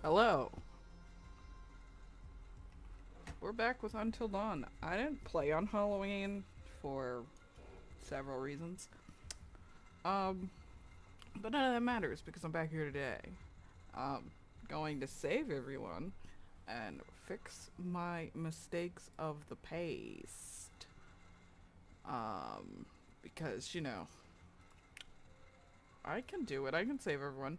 Hello. We're back with Until Dawn. I didn't play on Halloween for several reasons. Um, but none of that matters because I'm back here today. Um, going to save everyone and fix my mistakes of the past. Um, because, I can do it. I can save everyone.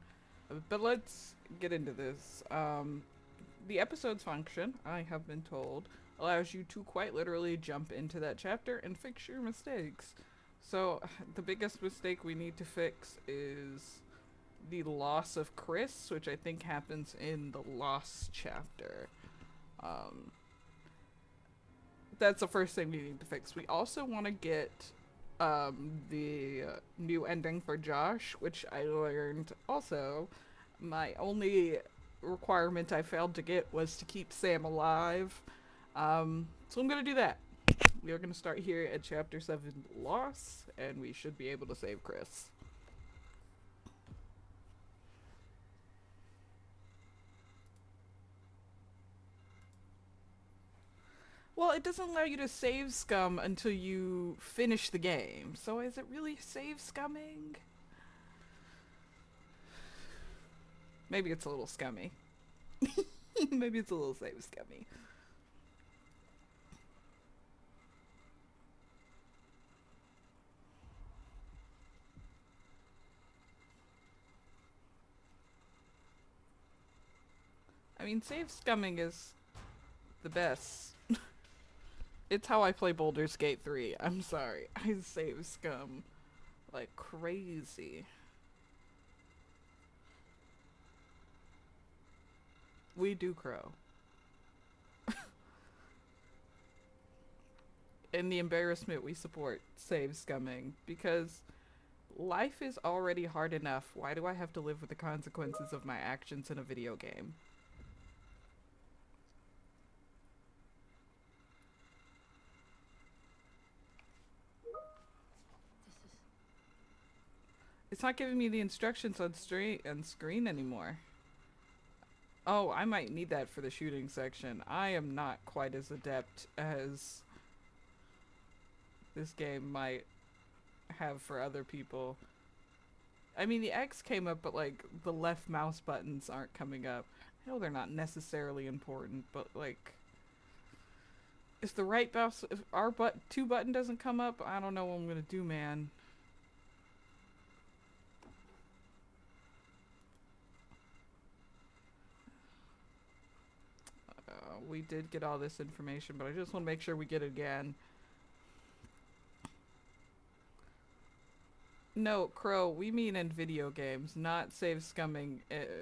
But let's get into this. The episode's function, I have been told, allows you to quite literally jump into that chapter and fix your mistakes. So, the biggest mistake we need to fix is the loss of Chris, which I think happens in the Lost chapter. Um, that's the first thing we need to fix. We also want to get the new ending for Josh, which I learned also. My only requirement I failed to get was to keep Sam alive. So I'm going to do that. We are going to start here at Chapter 7 Loss, and we should be able to save Chris. Well, it doesn't allow you to save scum until you finish the game. So is it really save scumming? Maybe it's a little scummy. Maybe it's a little save scummy. I mean, save scumming is the best. It's how I play Baldur's Gate 3. I'm sorry. I save scum like crazy. We do crow. In the embarrassment we support save scumming because life is already hard enough. Why do I have to live with the consequences of my actions in a video game? It's not giving me the instructions on screen anymore. Oh, I might need that for the shooting section. I am not quite as adept as this game might have for other people. I mean, the X came up, but like the left mouse buttons aren't coming up. I know they're not necessarily important, but like if the right mouse, if our two button doesn't come up, I don't know what I'm gonna do, man. We did get all this information, but I just want to make sure we get it again. No, Crow, we mean in video games, not save scumming,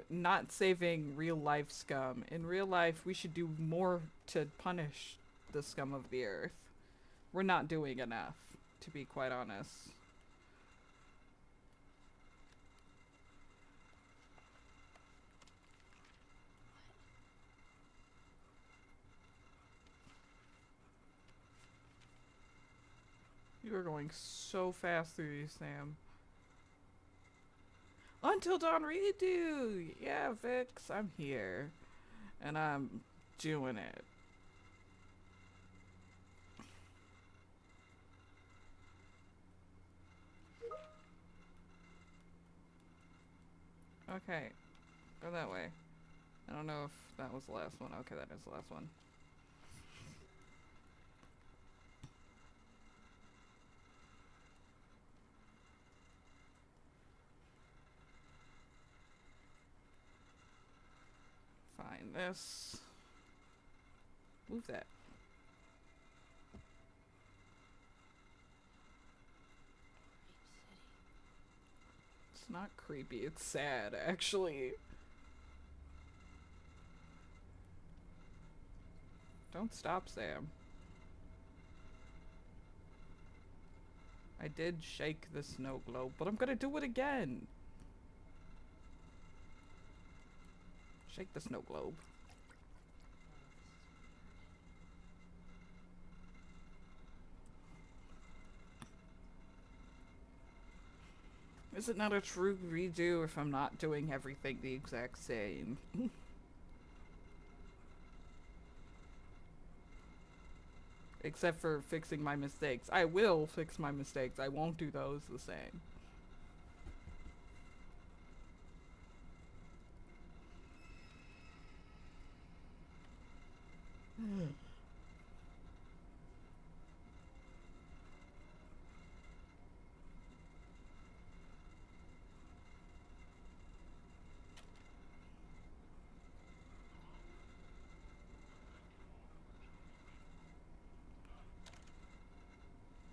not saving real life scum. In real life, we should do more to punish the scum of the earth. We're not doing enough, to be quite honest. You are going so fast through these, Sam. Until Dawn redo! Yeah, Vix, I'm here. And I'm doing it. Okay, go that way. I don't know if that was the last one. Okay, that is the last one. Find this. Move that. It's not creepy, it's sad, actually. Don't stop, Sam. I did shake the snow globe, but I'm gonna do it again. Shake the snow globe. Is it not a true redo if I'm not doing everything the exact same? except for fixing my mistakes. I will fix my mistakes. I won't do those the same.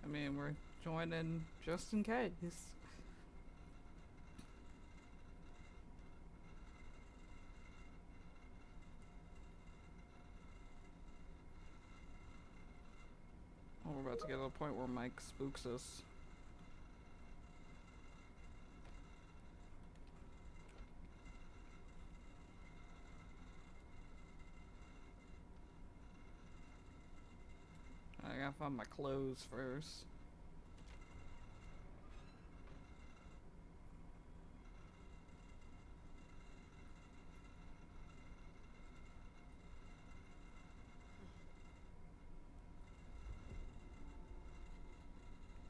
I mean, we're joining just in case. Oh, we're about to get to the point where Mike spooks us. I gotta find my clothes first.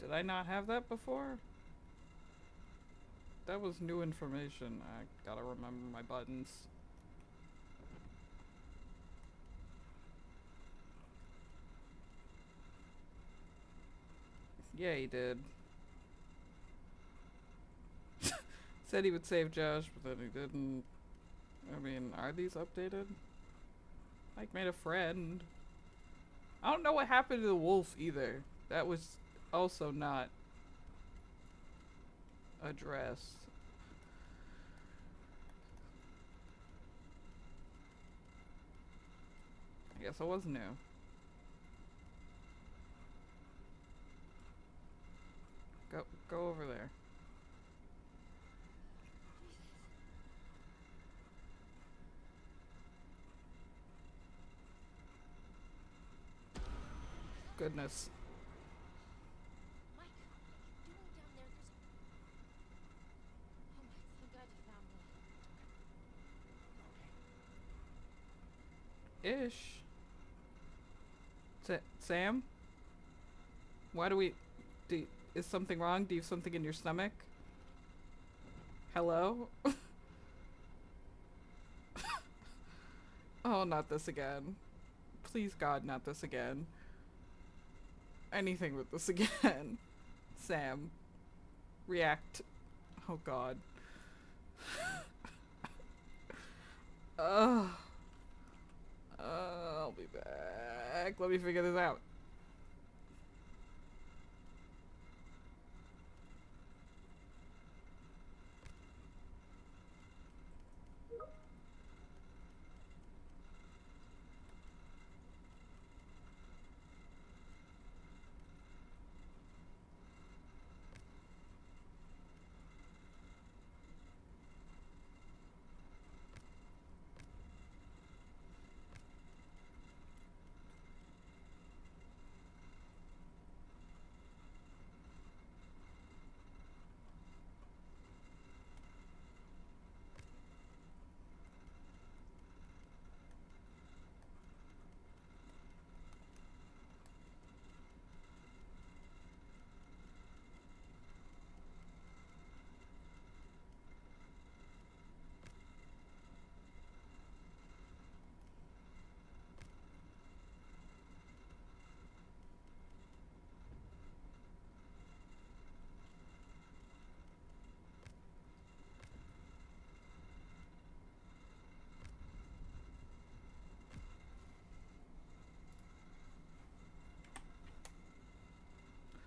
Did I not have that before? That was new information. I gotta remember my buttons. Yeah, he did. Said he would save Josh, but then he didn't. I mean, are these updated? Mike made a friend. I don't know what happened to the wolf either. That was also not addressed. I guess I was new. Go over there. Goodness. Mike, what are you doing down there? Oh my, thank God you found me. Ish. Sam? Why do we... is something wrong? Do you have something in your stomach? Hello? Oh, not this again. Please, God, not this again. Anything with this again. Sam. React. Oh, God. Ugh. I'll be back. Let me figure this out.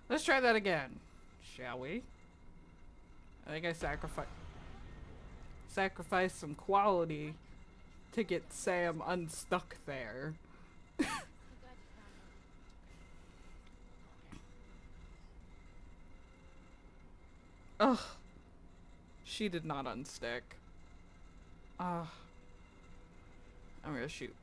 Let's try that again. Shall we? I think I sacrificed some quality to get Sam unstuck there. Thank God you found me. Ugh. She did not unstick. I'm gonna shoot.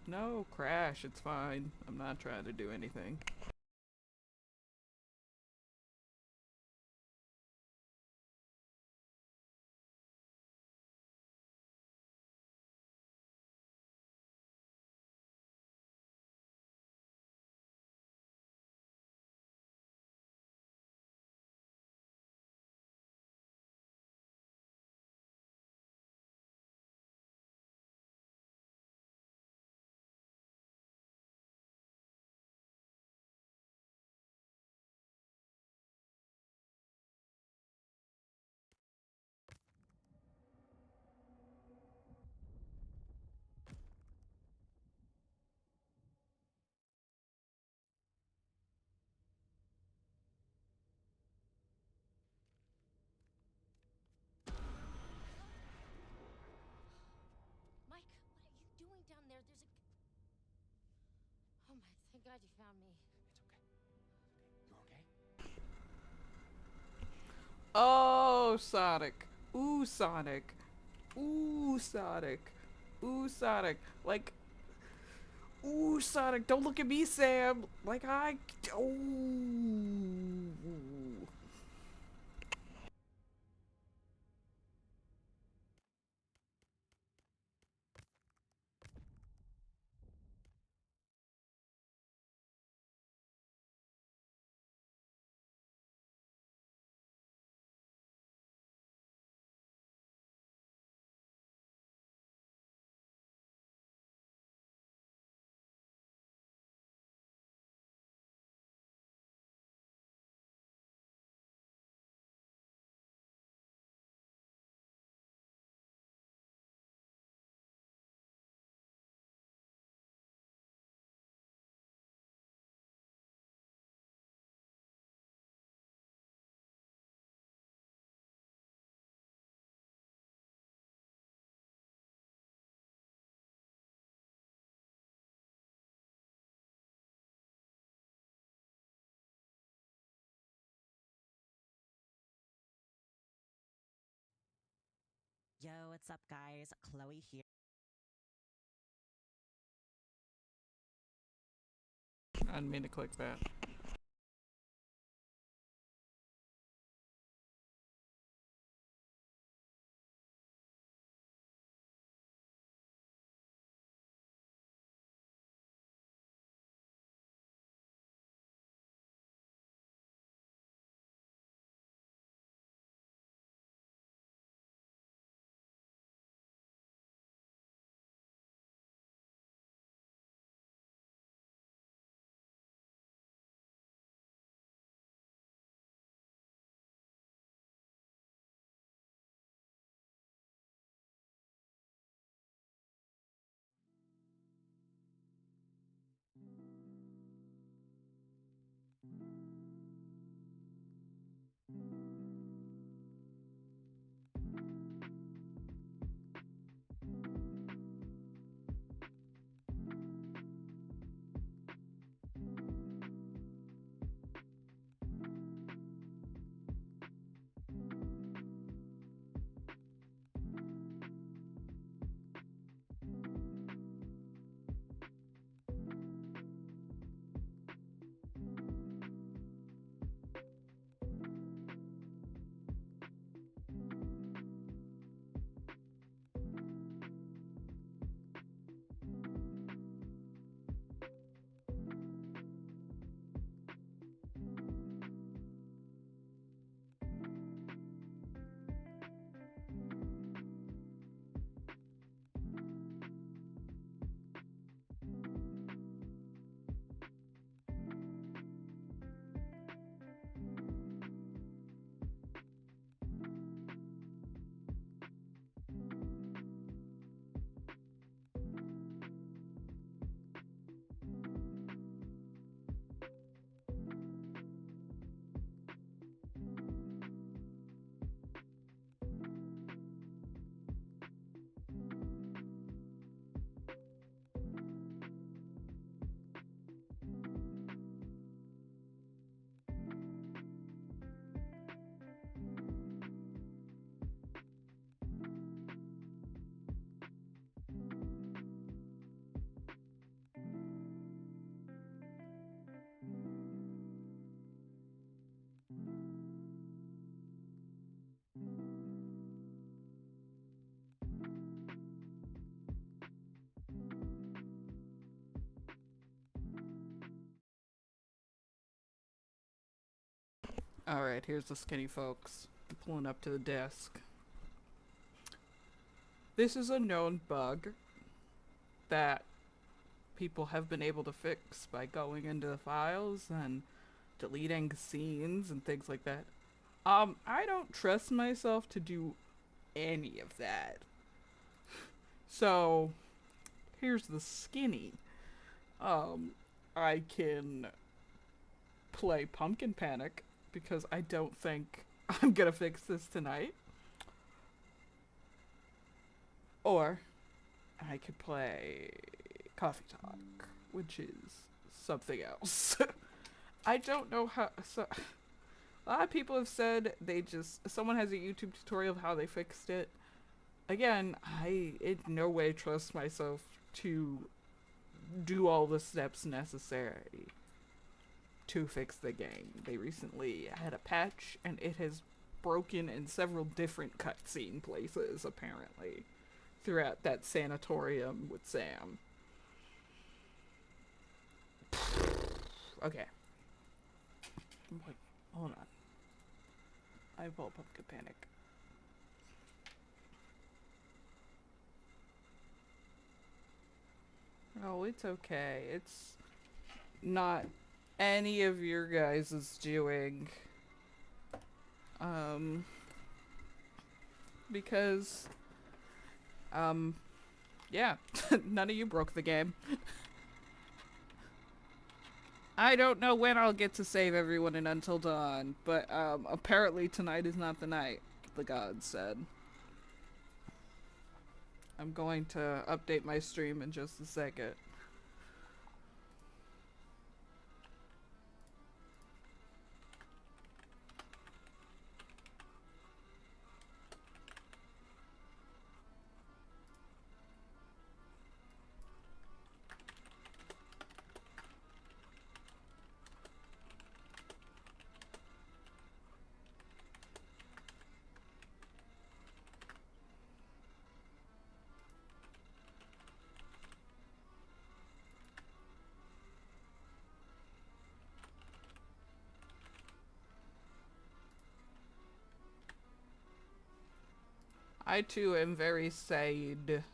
No, crash. It's fine. I'm not trying to do anything. Thank God you found me. It's okay. You okay? Oh, Sonic. Ooh, Sonic. Ooh, Sonic. Ooh, Sonic. Like, ooh, Sonic. Don't look at me, Sam. Like, oh. Yo, what's up, guys? Chloe here. I didn't mean to click that. Alright, here's the skinny folks. Pulling up to the desk. This is a known bug that people have been able to fix by going into the files and deleting scenes and things like that. I don't trust myself to do any of that. So, here's the skinny. I can play Pumpkin Panic because I don't think I'm gonna fix this tonight. Or I could play Coffee Talk, which is something else. I don't know how. So, a lot of people have said someone has a YouTube tutorial of how they fixed it. Again, I in no way trust myself to do all the steps necessary to fix the game. They recently had a patch, and it has broken in several different cutscene places, apparently, throughout that sanatorium with Sam. Okay. Wait, hold on. I have all pumpkin panic. Oh, it's okay. It's not any of your guys' doing. Because, yeah, none of you broke the game. I don't know when I'll get to save everyone in Until Dawn, but, apparently tonight is not the night, the gods said. I'm going to update my stream in just a second. I too am very sad.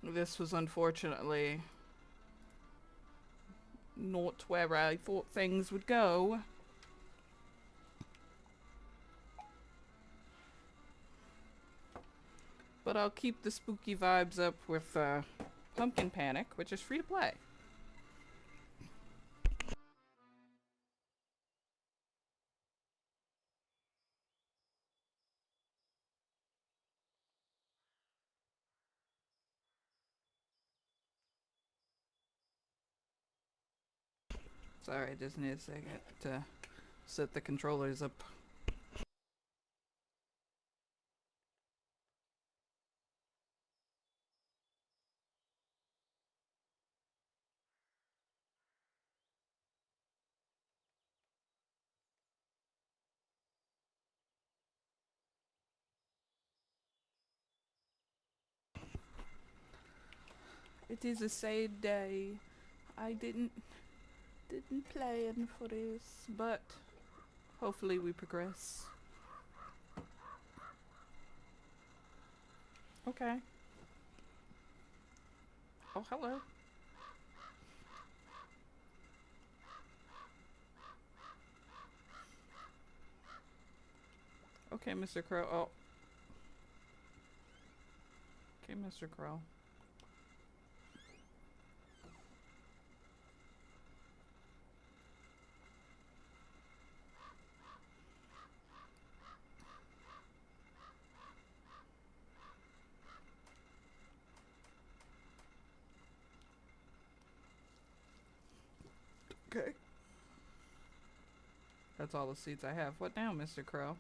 This was unfortunately not where I thought things would go. But I'll keep the spooky vibes up with Pumpkin Panic, which is free to play. Sorry, I just need a second to set the controllers up. It is a sad day. I didn't plan for this, but hopefully we progress. Okay. Oh, hello. Okay, Mr. Crow. Oh. Okay, Mr. Crow. Okay. That's all the seats I have. What now, Mr. Crow?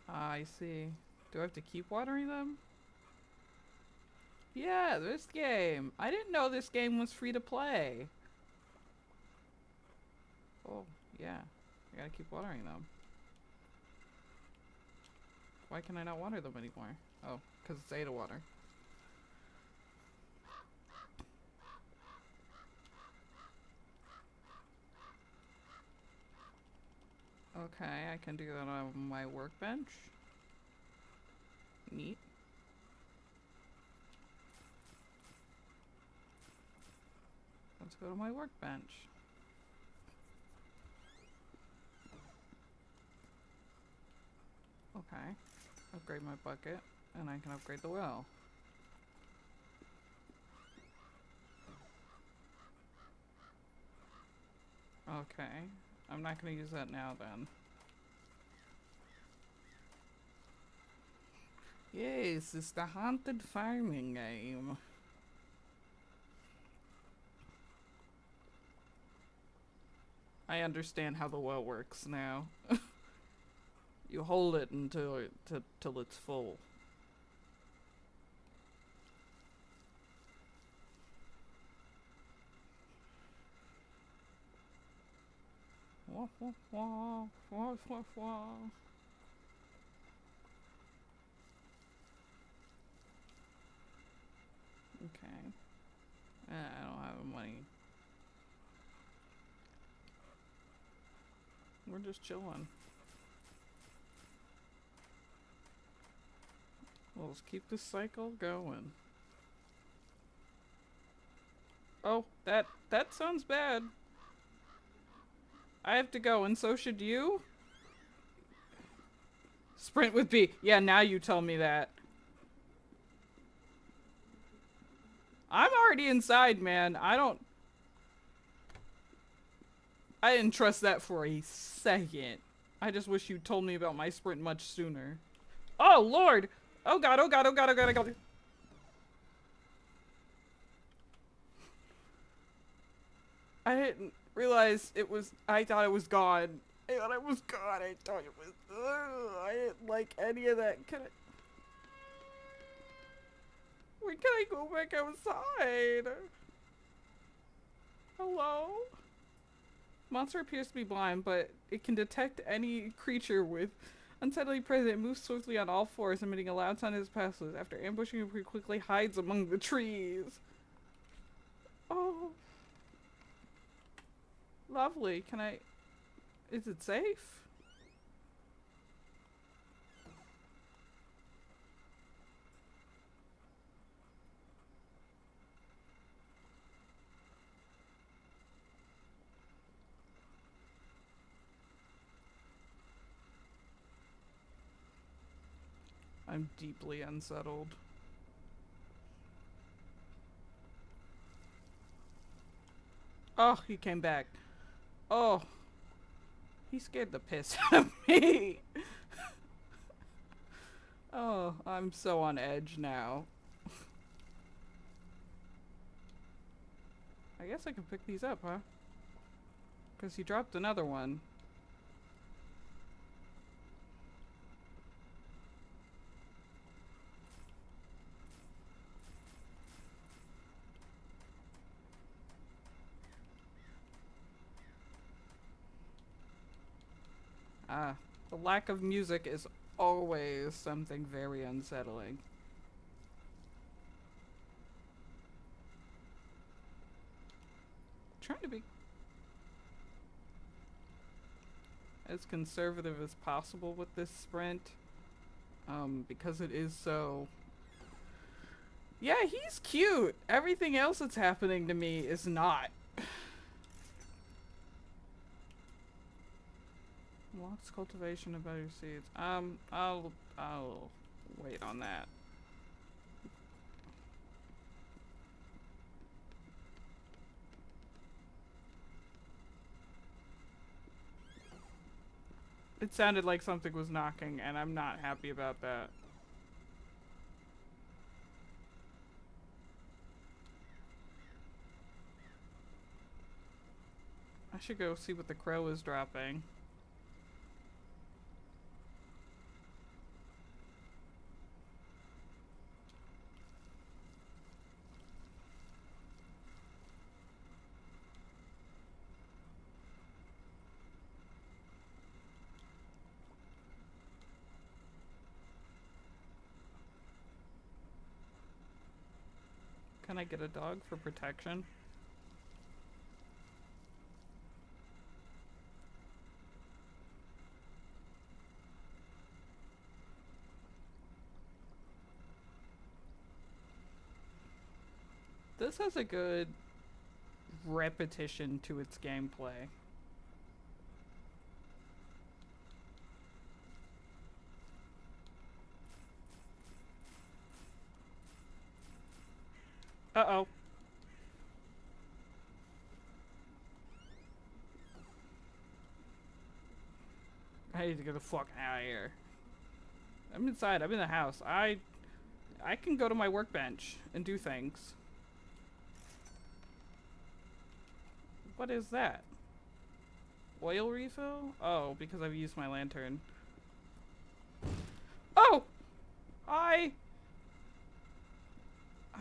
I see. Do I have to keep watering them? Yeah, this game. I didn't know this game was free to play. Oh, yeah. I gotta keep watering them. Why can I not water them anymore? Oh, because it's Ada water. Okay, I can do that on my workbench. Neat. Let's go to my workbench. Okay. Upgrade my bucket, and I can upgrade the well. Okay. I'm not gonna use that now then. Yes, it's the haunted farming game. I understand how the well works now. You hold it until till it's full. Wah, wah, wah, wah, wah, wah. Okay. I don't have money. We're just chilling. Well, let's keep this cycle going. Oh, that sounds bad. I have to go, and so should you? Sprint with B. Yeah, now you tell me that. I'm already inside, man. I didn't trust that for a second. I just wish you told me about my sprint much sooner. Oh, Lord! Oh, God, oh, God, oh, God, oh, God, oh, God. I didn't realize it was... I thought it was gone. I thought it was gone. I thought it was... I didn't like any of that. Can I... When can I go back outside? Hello? Monster appears to be blind, but it can detect any creature with unsightly presence. It moves swiftly on all fours, emitting a loud sound as it passes. After ambushing, it quickly hides among the trees. Oh. Lovely. Can I... Is it safe? I'm deeply unsettled. Oh, he came back. Oh. He scared the piss out of me. Oh, I'm so on edge now. I guess I can pick these up, huh? Because he dropped another one. Ah, the lack of music is always something very unsettling. Trying to be as conservative as possible with this sprint. Because it is so... Yeah, he's cute. Everything else that's happening to me is not. Unlocks cultivation of better seeds. I'll wait on that. It sounded like something was knocking, and I'm not happy about that. I should go see what the crow is dropping. Can I get a dog for protection? This has a good repetition to its gameplay. Uh-oh. need to get the fuck out of here. I'm inside. I'm in the house. I can go to my workbench and do things. What is that? Oil refill? Oh, because I've used my lantern. Oh! I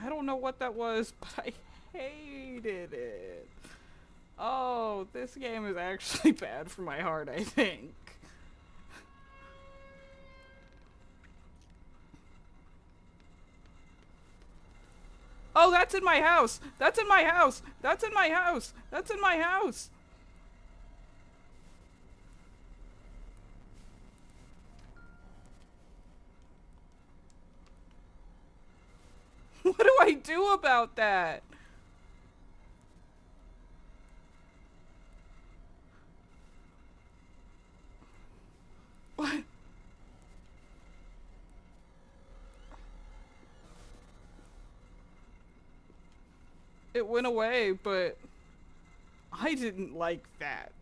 don't know what that was, but I hated it. Oh, this game is actually bad for my heart, I think. Oh, that's in my house! That's in my house! That's in my house! That's in my house! What do I do about that? What? It went away, but I didn't like that.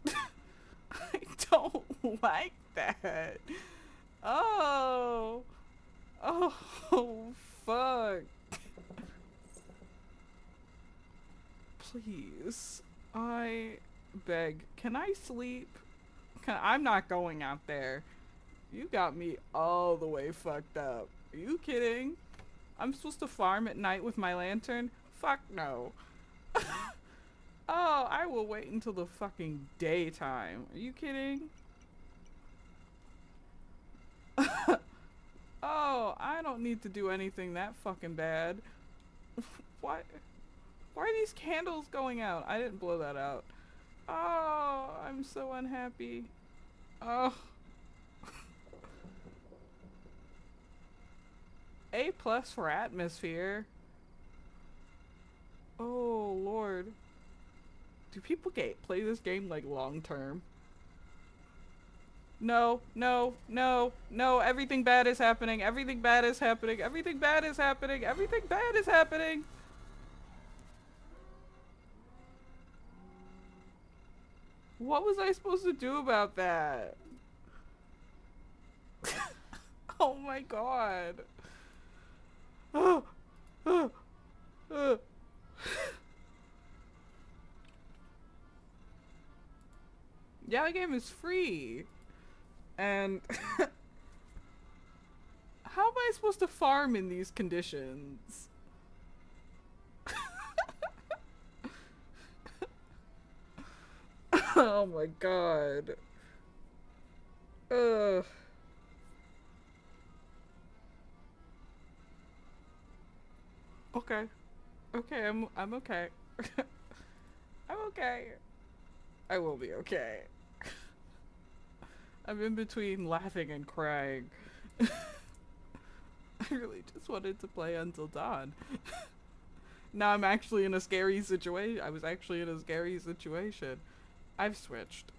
I don't like that. Oh. Oh, fuck. Please. I beg. Can I sleep? I'm not going out there. You got me all the way fucked up. Are you kidding? I'm supposed to farm at night with my lantern? Fuck no. Oh, I will wait until the fucking daytime. Are you kidding? Oh, I don't need to do anything that fucking bad. Why are these candles going out? I didn't blow that out. Oh, I'm so unhappy. Oh. A+ for atmosphere. Oh, Lord. Do people play this game like long term? No, no, no, no, everything bad is happening. Everything bad is happening. Everything bad is happening. Everything bad is happening. What was I supposed to do about that? Oh my god. Oh, oh, oh. Yeah, the game is free. And how am I supposed to farm in these conditions? Oh my god. Ugh. Okay. Okay, I'm okay. I'm okay. I will be okay. I'm in between laughing and crying. I really just wanted to play Until Dawn. Now I'm actually in a scary situation. I was actually in a scary situation. I've switched.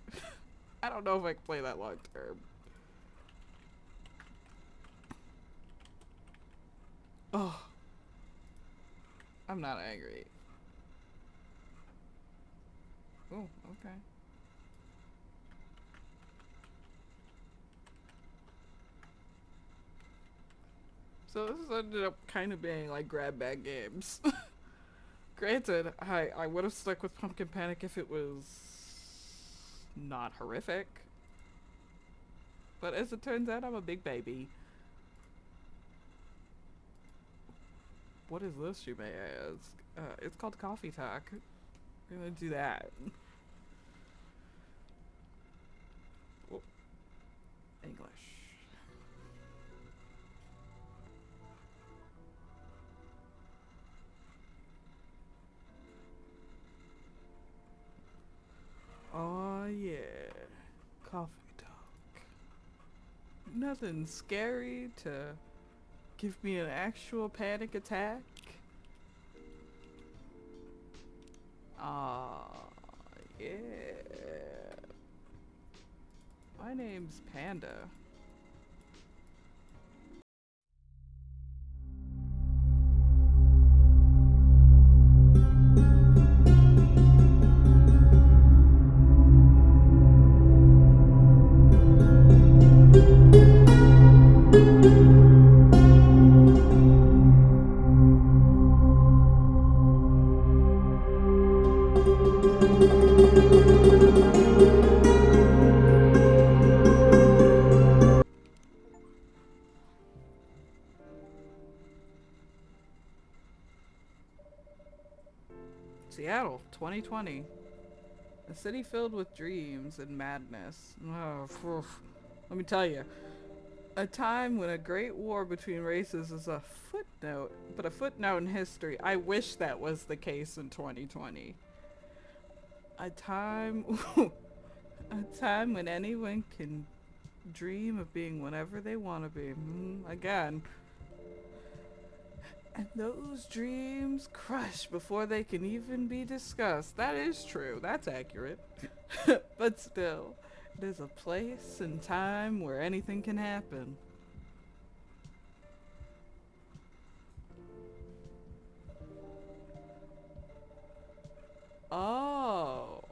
I don't know if I can play that long term. Oh. I'm not angry. Oh, okay. So this ended up kind of being like grab bag games. Granted, I would have stuck with Pumpkin Panic if it was not horrific. But as it turns out, I'm a big baby. What is this, you may ask? It's called Coffee Talk. We're gonna do that. Oh. English. Oh yeah, Coffee Talk. Nothing scary to give me an actual panic attack. Ah, yeah. My name's Panda. Seattle, 2020. A city filled with dreams and madness. Oh, phew. Let me tell you. A time when a great war between races is a footnote, but a footnote in history. I wish that was the case in 2020. A time, a time when anyone can dream of being whatever they want to be. Again. And those dreams crush before they can even be discussed. That is true. That's accurate. But still, there's a place and time where anything can happen. Oh.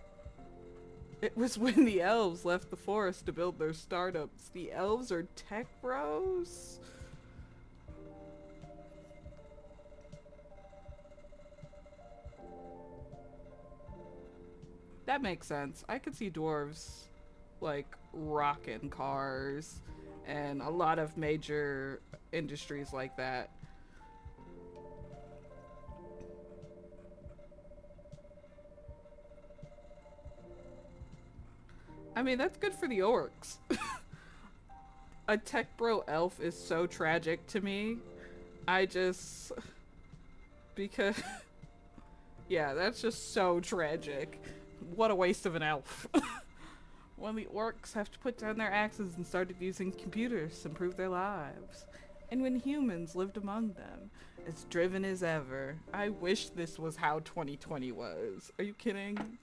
It was when the elves left the forest to build their startups. The elves are tech bros? That makes sense. I could see dwarves like rocking cars and a lot of major industries like that. I mean, that's good for the orcs. A tech bro elf is so tragic to me. Because yeah, that's just so tragic. What a waste of an elf. When the orcs have to put down their axes and started using computers to improve their lives. And when humans lived among them, as driven as ever. I wish this was how 2020 was. Are you kidding?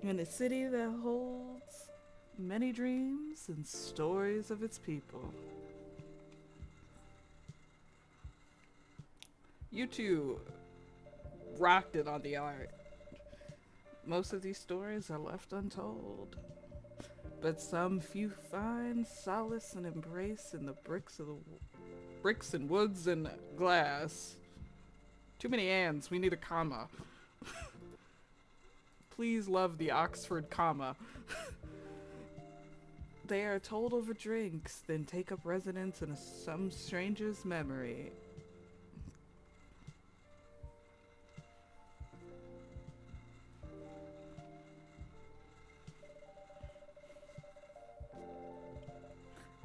In a city that holds many dreams and stories of its people. You two rocked it on the art. Most of these stories are left untold, but some few find solace and embrace in the bricks and woods and glass. Too many ands. We need a comma. Please love the Oxford comma. They are told over drinks, then take up residence in some stranger's memory.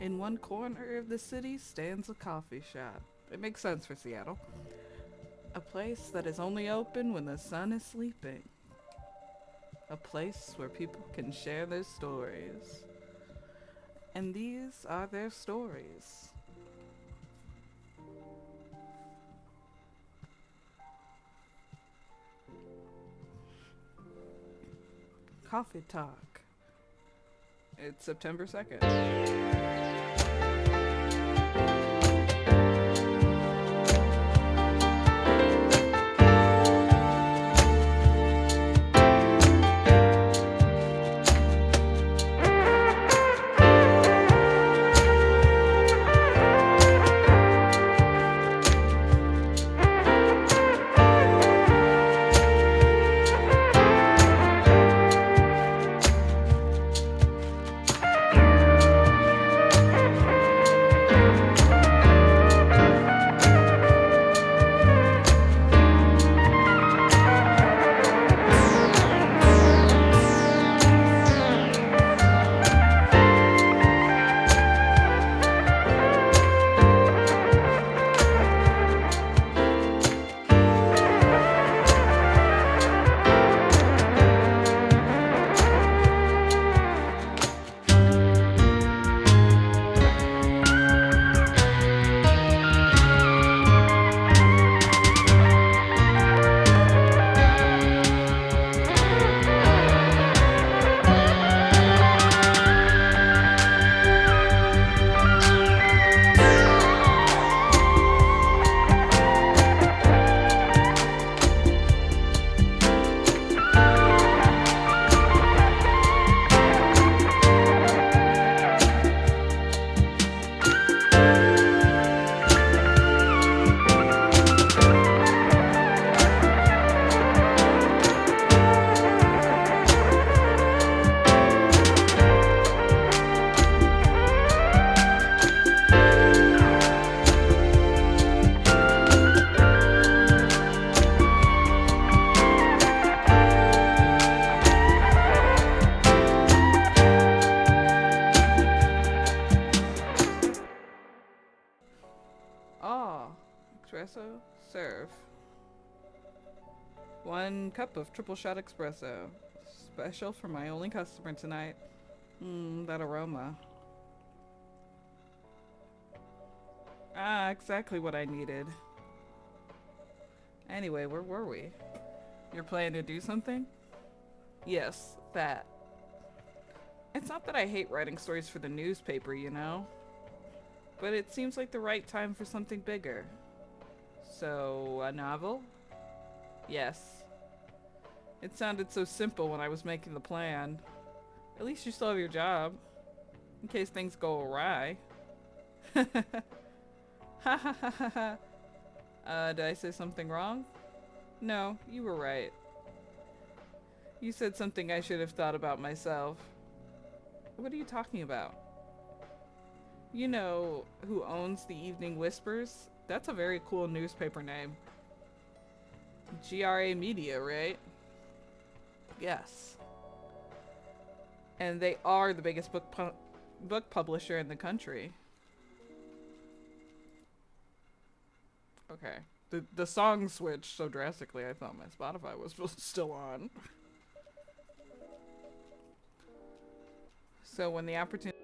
In one corner of the city stands a coffee shop. It makes sense for Seattle. A place that is only open when the sun is sleeping. A place where people can share their stories. And these are their stories. Coffee Talk. It's September 2nd. espresso? Serve. 1 cup of triple shot espresso. Special for my only customer tonight. That aroma. Ah, exactly what I needed. Anyway, where were we? You're planning to do something? Yes, that. It's not that I hate writing stories for the newspaper, you know? But it seems like the right time for something bigger. So, a novel? Yes. It sounded so simple when I was making the plan. At least you still have your job. In case things go awry. Ha ha ha ha ha. Did I say something wrong? No, you were right. You said something I should have thought about myself. What are you talking about? You know who owns the Evening Whispers? That's a very cool newspaper name. GRA Media, right? Yes. And they are the biggest book publisher in the country. Okay. The song switched so drastically I thought my Spotify was still on. So when the opportunity...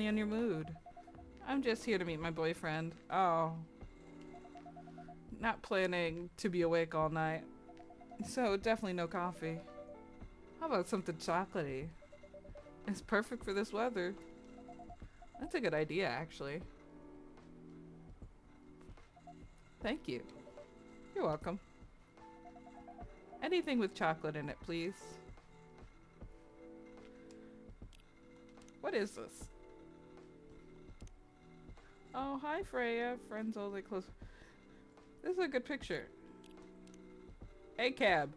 on your mood. I'm just here to meet my boyfriend. Oh. not planning to be awake all night. So definitely no coffee. How about something chocolatey? It's perfect for this weather. That's a good idea, actually. Thank you. You're welcome. Anything with chocolate in it, please. What is this? Oh, hi Freya. Friends only close. This is a good picture. Hey, cab.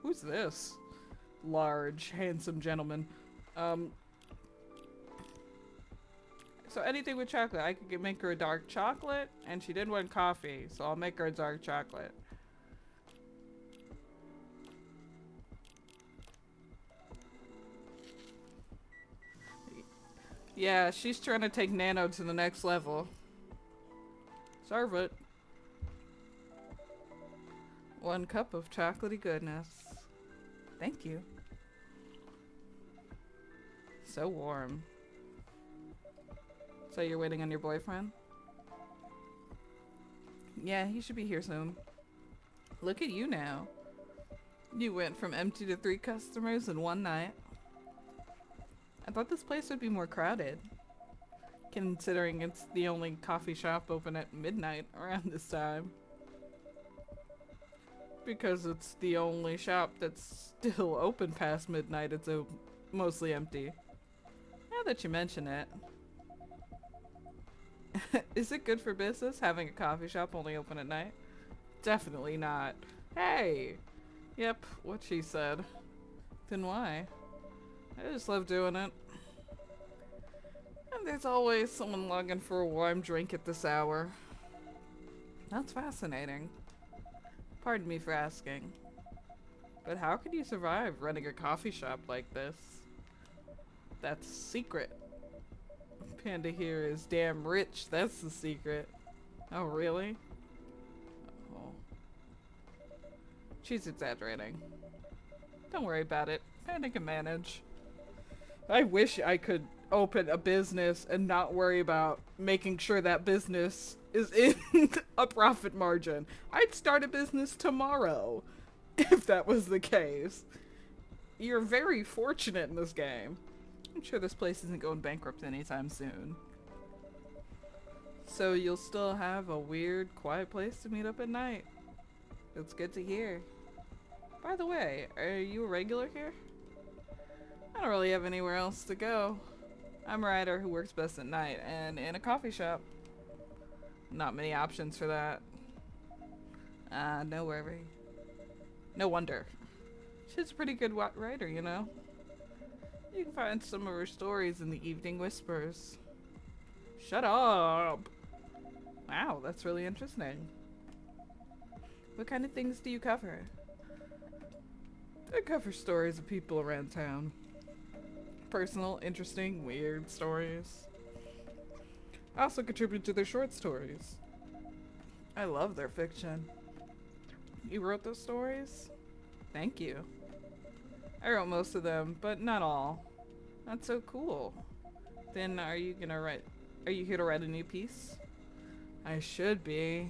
Who's this? Large, handsome gentleman. So anything with chocolate. I could make her a dark chocolate, and she did want coffee, so I'll make her a dark chocolate. Yeah, she's trying to take Nano to the next level. Serve it. 1 cup of chocolatey goodness. Thank you. So warm. So you're waiting on your boyfriend? Yeah, he should be here soon. Look at you now. You went from empty to 3 customers in 1 night. I thought this place would be more crowded, considering it's the only coffee shop open at midnight around this time. Because it's the only shop that's still open past midnight, it's mostly empty. Now that you mention it. Is it good for business having a coffee shop only open at night? Definitely not. Hey! Yep, what she said. Then why? I just love doing it. And there's always someone longing for a warm drink at this hour. That's fascinating. Pardon me for asking. But how could you survive running a coffee shop like this? That's secret. Panda here is damn rich, that's the secret. Oh, really? Oh. She's exaggerating. Don't worry about it. Panda can manage. I wish I could open a business and not worry about making sure that business is in a profit margin. I'd start a business tomorrow if that was the case. You're very fortunate in this game. I'm sure this place isn't going bankrupt anytime soon. So you'll still have a weird, quiet place to meet up at night. It's good to hear. By the way, are you a regular here? I don't really have anywhere else to go. I'm a writer who works best at night and in a coffee shop. Not many options for that. No worry. No wonder. She's a pretty good writer, you know. You can find some of her stories in the Evening Whispers. Shut up! Wow, that's really interesting. What kind of things do you cover? I cover stories of people around town. Personal, interesting, weird stories. I also contribute to their short stories. I love their fiction. You wrote those stories? Thank you. I wrote most of them, but not all. That's so cool. Then are you here to write a new piece? I should be.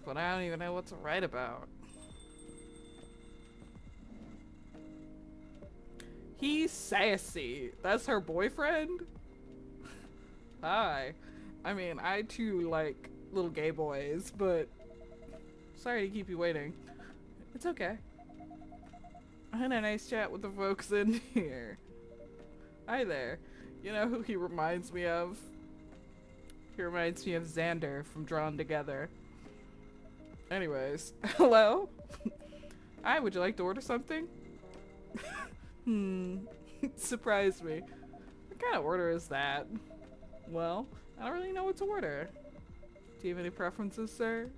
But I don't even know what to write about. He's sassy. That's her boyfriend? Hi. I mean, I too like little gay boys, but sorry to keep you waiting. It's okay. I had a nice chat with the folks in here. Hi there. You know who he reminds me of? He reminds me of Xander from Drawn Together. Anyways, hello? Hi, would you like to order something? Surprised me. What kind of order is that? Well, I don't really know what to order. Do you have any preferences, sir?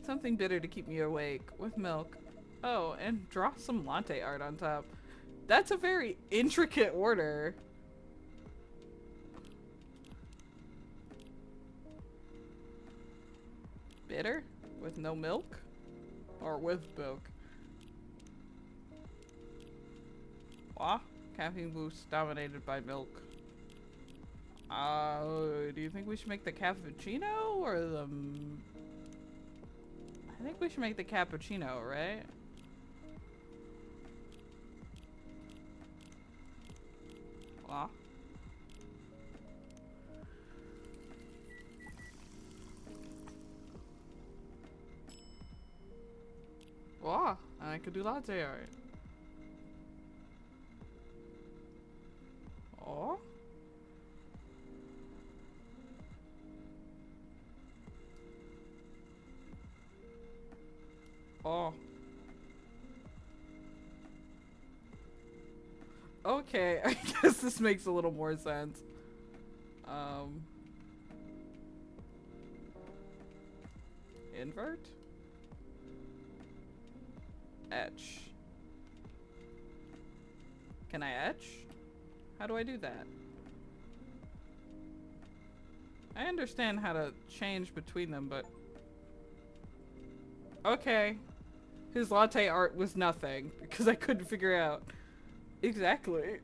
Something bitter to keep me awake, with milk. Oh, and draw some latte art on top. That's a very intricate order. Bitter? With no milk? Or with milk? Wah? Caffeine boost dominated by milk. Do you think we should make the cappuccino or the... I think we should make the cappuccino, right? Well. Wow, I could do latte art. Oh. Oh. Okay, I guess this makes a little more sense. Invert? Etch. Can I etch? How do I do that? I understand how to change between them, but... Okay. His latte art was nothing, because I couldn't figure out. Exactly.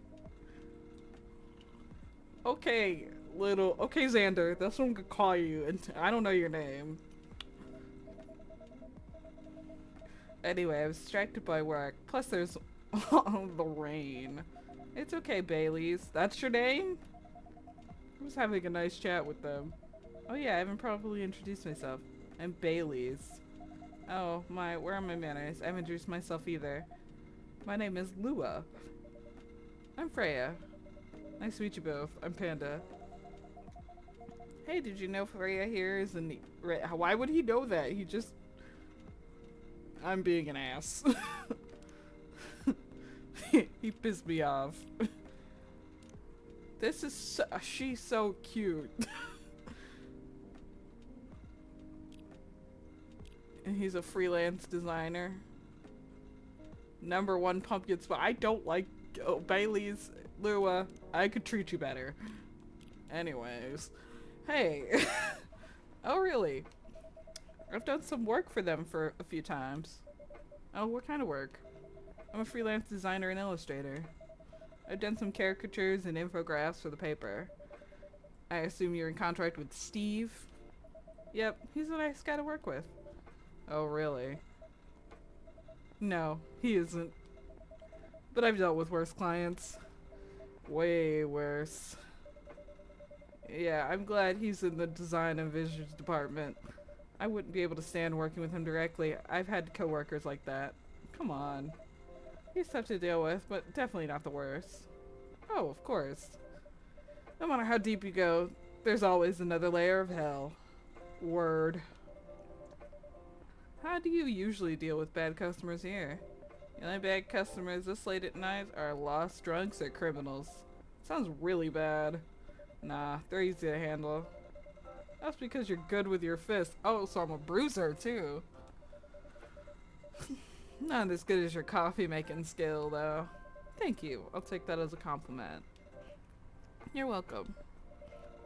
Okay, okay, Xander, that's what I'm gonna call you, and I don't know your name. Anyway, I was distracted by work, plus there's the rain. It's okay, Bailey's. That's your name? I was having a nice chat with them. Oh yeah, I haven't properly introduced myself. I'm Bailey's. Oh, where are my manners? I haven't introduced myself either. My name is Lua. I'm Freya. Nice to meet you both. I'm Panda. Hey, did you know Freya here is in the... Why would he know that? He just... I'm being an ass. He pissed me off. This is so... She's so cute. And he's a freelance designer. #1 pumpkin spot. I don't like Bailey's. Lua, I could treat you better. Anyways. Hey. Oh, really? I've done some work for them for a few times. Oh, what kind of work? I'm a freelance designer and illustrator. I've done some caricatures and infographics for the paper. I assume you're in contract with Steve? Yep, he's a nice guy to work with. Oh, really? No, he isn't. But I've dealt with worse clients. Way worse. Yeah, I'm glad he's in the design and visuals department. I wouldn't be able to stand working with him directly. I've had coworkers like that. Come on. He's tough to deal with, but definitely not the worst. Oh, of course. No matter how deep you go, there's always another layer of hell. Word. How do you usually deal with bad customers here? The only bad customers this late at night are lost drunks or criminals. Sounds really bad. Nah, they're easy to handle. That's because you're good with your fist. Oh, so I'm a bruiser too. Not as good as your coffee making skill though. Thank you. I'll take that as a compliment. You're welcome.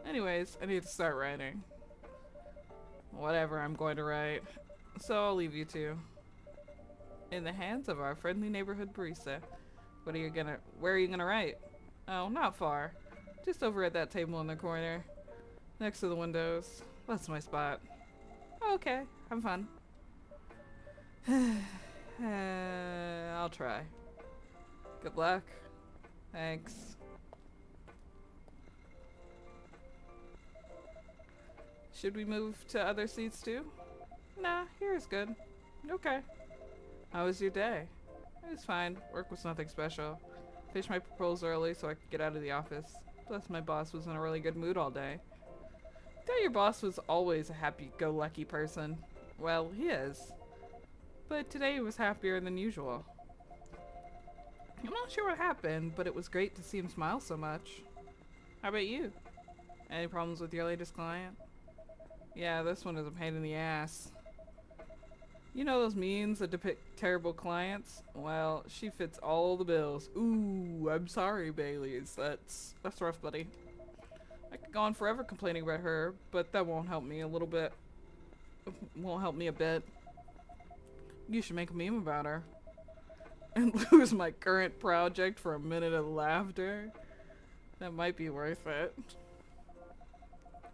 Anyways, I need to start writing. Whatever I'm going to write. So I'll leave you two. In the hands of our friendly neighborhood barista. Where are you gonna write? Oh, not far. Just over at that table in the corner. Next to the windows. That's my spot. Okay, have fun. I'll try. Good luck. Thanks. Should we move to other seats too? Nah, here is good. Okay. How was your day? It was fine. Work was nothing special. Finished my proposal early so I could get out of the office. Plus my boss was in a really good mood all day. I thought your boss was always a happy-go-lucky person. Well, he is. But today he was happier than usual. I'm not sure what happened, but it was great to see him smile so much. How about you? Any problems with your latest client? Yeah, this one is a pain in the ass. You know those memes that depict terrible clients? Well, she fits all the bills. Ooh, I'm sorry, Bailey's. That's rough, buddy. I could go on forever complaining about her, but that won't help me a little bit. Won't help me a bit. You should make a meme about her. And lose my current project for a minute of laughter. That might be worth it.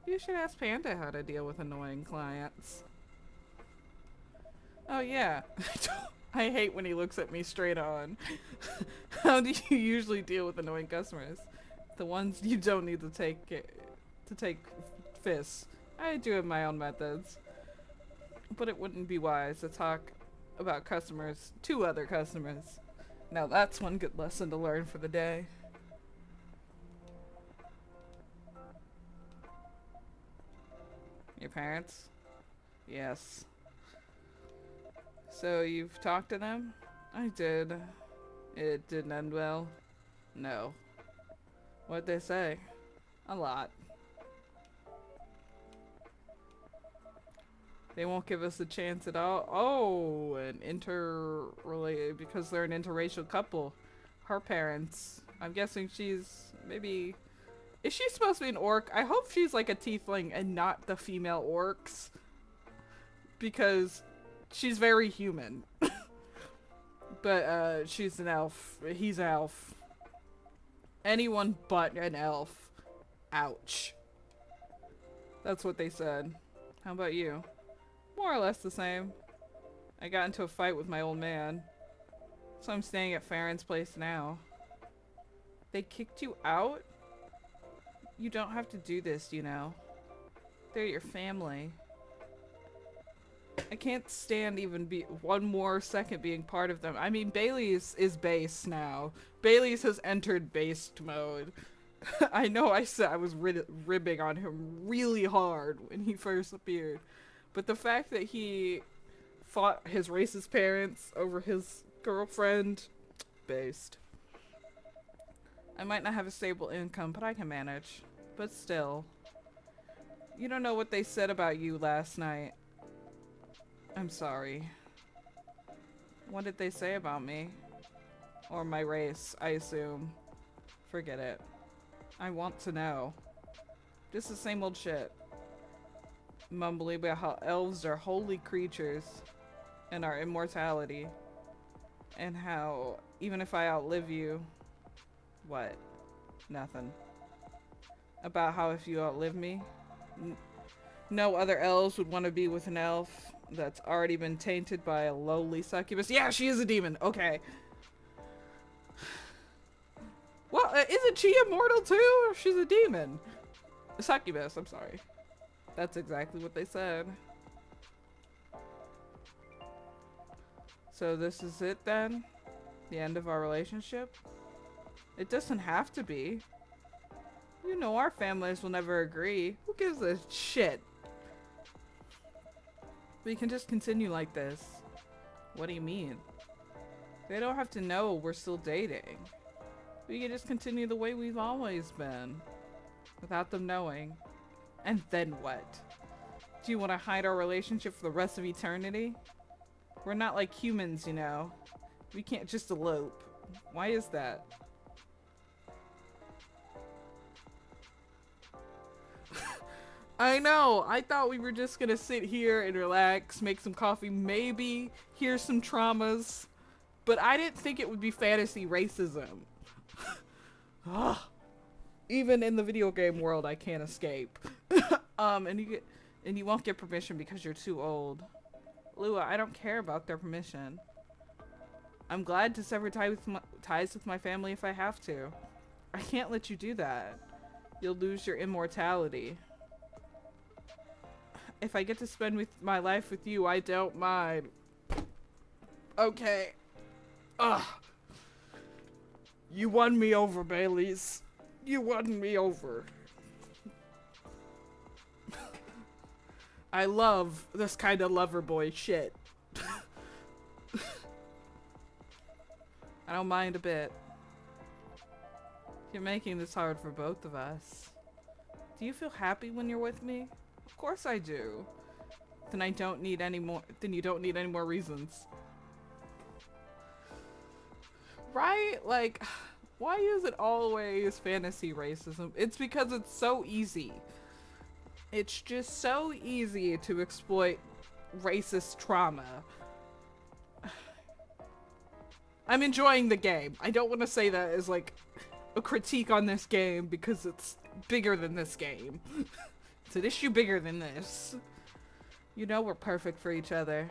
You should ask Panda how to deal with annoying clients. Oh yeah. I hate when he looks at me straight on. How do you usually deal with annoying customers? The ones you don't need to take fists. I do have my own methods. But it wouldn't be wise to talk about customers to other customers. Now that's one good lesson to learn for the day. Your parents? Yes. So you've talked to them? I did. It didn't end well. No. What'd they say? A lot. They won't give us a chance at all. Oh, an interrelated, because they're an interracial couple. Her parents. I'm guessing she's maybe. Is she supposed to be an orc? I hope she's like a tiefling and not the female orcs. Because she's very human. But she's an elf. He's an elf. Anyone but an elf. Ouch. That's what they said. How about you? More or less the same. I got into a fight with my old man. So I'm staying at Farron's place now. They kicked you out? You don't have to do this, you know. They're your family. I can't stand even one more second being part of them. I mean, Bailey's is base now. Bailey's has entered based mode. I know I said I was ribbing on him really hard when he first appeared. But the fact that he fought his racist parents over his girlfriend, based. I might not have a stable income, but I can manage. But still. You don't know what they said about you last night. I'm sorry. What did they say about me? Or my race, I assume. Forget it. I want to know. Just the same old shit. Mumbling about how elves are holy creatures and our immortality. And how, even if I outlive you... What? Nothing. About how if you outlive me, no other elves would want to be with an elf that's already been tainted by a lowly succubus. Yeah, she is a demon. Okay. Well, isn't she immortal too? She's a demon. A succubus, I'm sorry. That's exactly what they said. So this is it then? The end of our relationship? It doesn't have to be. You know our families will never agree. Who gives a shit? We can just continue like this. What do you mean? They don't have to know we're still dating. We can just continue the way we've always been. Without them knowing. And then what? Do you want to hide our relationship for the rest of eternity? We're not like humans, you know. We can't just elope. Why is that? I know! I thought we were just gonna sit here and relax, make some coffee, maybe hear some traumas. But I didn't think it would be fantasy racism. Even in the video game world, I can't escape. And you won't get permission because you're too old. Lua, I don't care about their permission. I'm glad to sever ties with my family if I have to. I can't let you do that. You'll lose your immortality. If I get to spend my life with you, I don't mind. Okay. Ugh. You won me over, Baileys. You won me over. I love this kind of lover boy shit. I don't mind a bit. You're making this hard for both of us. Do you feel happy when you're with me? Of course I do. Then I don't need any more. Then you don't need any more reasons. Right? Like, why is it always fantasy racism? It's because it's so easy. It's just so easy to exploit racist trauma. I'm enjoying the game. I don't want to say that as like a critique on this game because it's bigger than this game. It's It's an issue bigger than this. You know we're perfect for each other.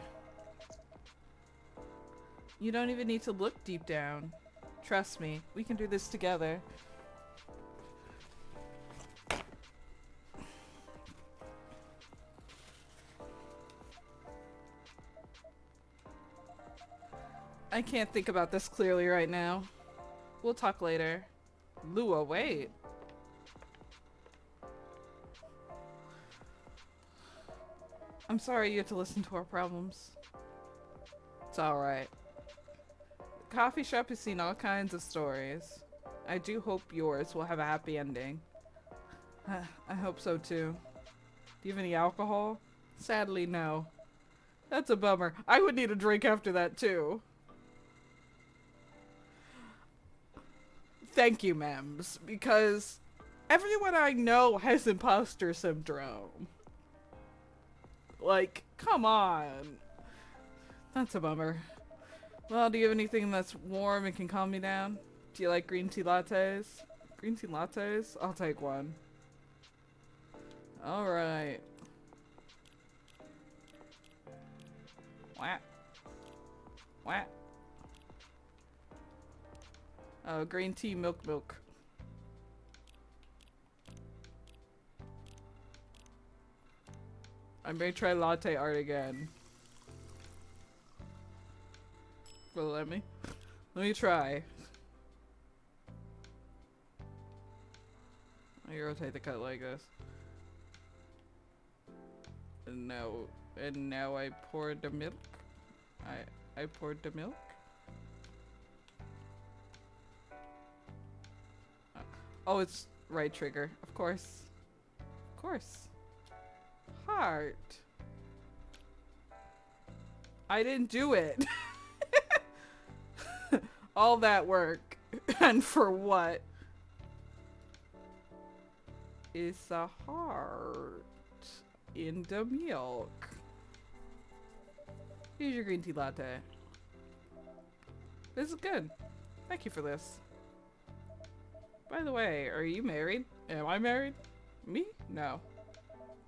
You don't even need to look deep down. Trust me, we can do this together. I can't think about this clearly right now. We'll talk later. Lua, wait. I'm sorry you have to listen to our problems. It's alright. The coffee shop has seen all kinds of stories. I do hope yours will have a happy ending. I hope so too. Do you have any alcohol? Sadly, no. That's a bummer. I would need a drink after that too. Thank you, Mems, because everyone I know has imposter syndrome. Like, come on. That's a bummer. Well, do you have anything that's warm and can calm me down? Do you like green tea lattes? Green tea lattes? I'll take one. Alright. What? What? Oh, green tea, milk. I may try latte art again. Will it let me? Let me try. I rotate the cut like this. And now I poured the milk. I poured the milk. Oh, it's right trigger. Of course. Of course. Heart. I didn't do it. All that work. And for what? Is a heart in the milk. Here's your green tea latte. This is good. Thank you for this. By the way, are you married? Am I married? Me? No.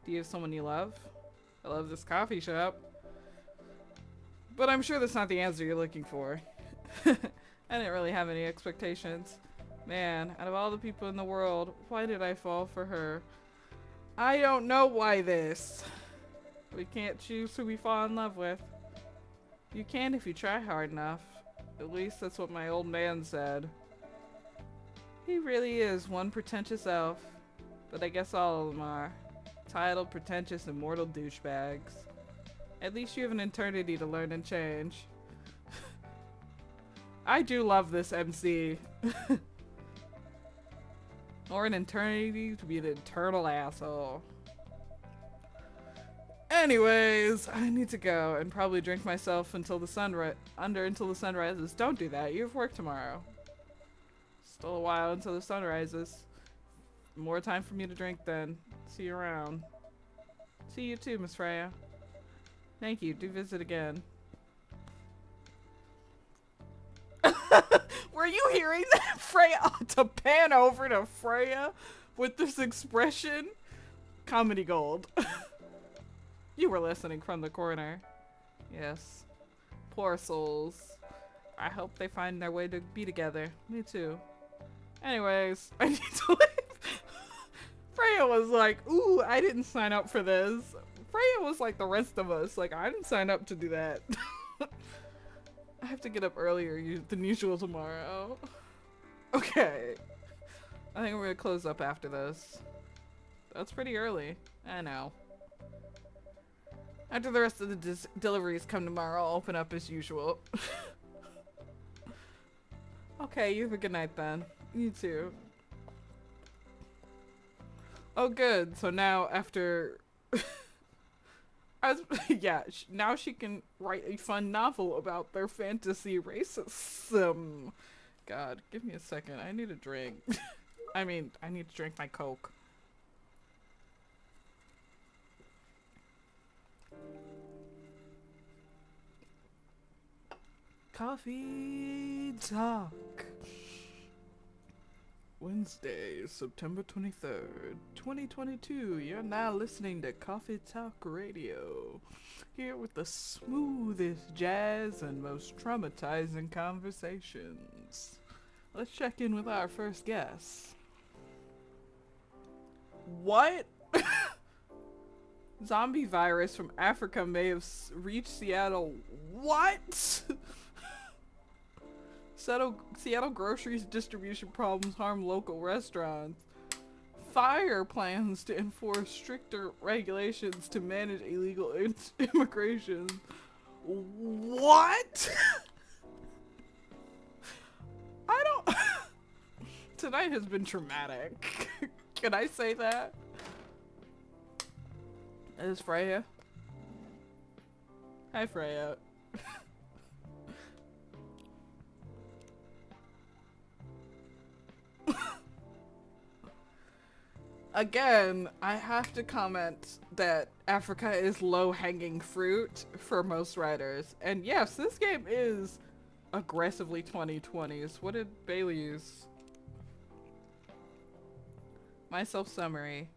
Do you have someone you love? I love this coffee shop. But I'm sure that's not the answer you're looking for. I didn't really have any expectations. Man, out of all the people in the world, why did I fall for her? I don't know why this. We can't choose who we fall in love with. You can if you try hard enough. At least that's what my old man said. He really is one pretentious elf, but I guess all of them are. Titled, pretentious, and mortal douchebags. At least you have an eternity to learn and change. I do love this MC. Or an eternity to be an eternal asshole. Anyways, I need to go and probably drink myself until the sun rises. Don't do that. You have work tomorrow. Still a while until the sun rises. More time for me to drink then. See you around. See you too, Miss Freya. Thank you. Do visit again. Were you hearing that, Freya? To pan over to Freya with this expression? Comedy gold. You were listening from the corner. Yes. Poor souls. I hope they find their way to be together. Me too. Anyways, I need to leave. Freya was like, ooh, I didn't sign up for this. Freya was like the rest of us. Like, I didn't sign up to do that. I have to get up earlier than usual tomorrow. Okay. I think we're gonna close up after this. That's pretty early. I know. After the rest of the deliveries come tomorrow, I'll open up as usual. Okay, you have a good night then. You too. Oh good, so now after... yeah, now she can write a fun novel about their fantasy racism. God, give me a second. I need a drink. I mean, I need to drink my Coke. Coffee talk. Wednesday, September 23rd, 2022. You're now listening to Coffee Talk Radio. Here with the smoothest jazz and most traumatizing conversations. Let's check in with our first guest. What? Zombie virus from Africa may have reached Seattle. What? Seattle groceries distribution problems harm local restaurants. Fire plans to enforce stricter regulations to manage illegal immigration. What? I don't... Tonight has been traumatic. Can I say that? This is Freya. Hi, Freya. Again, I have to comment that Africa is low-hanging fruit for most writers. And yes, this game is aggressively 2020s. What did Bailey use? My self-summary.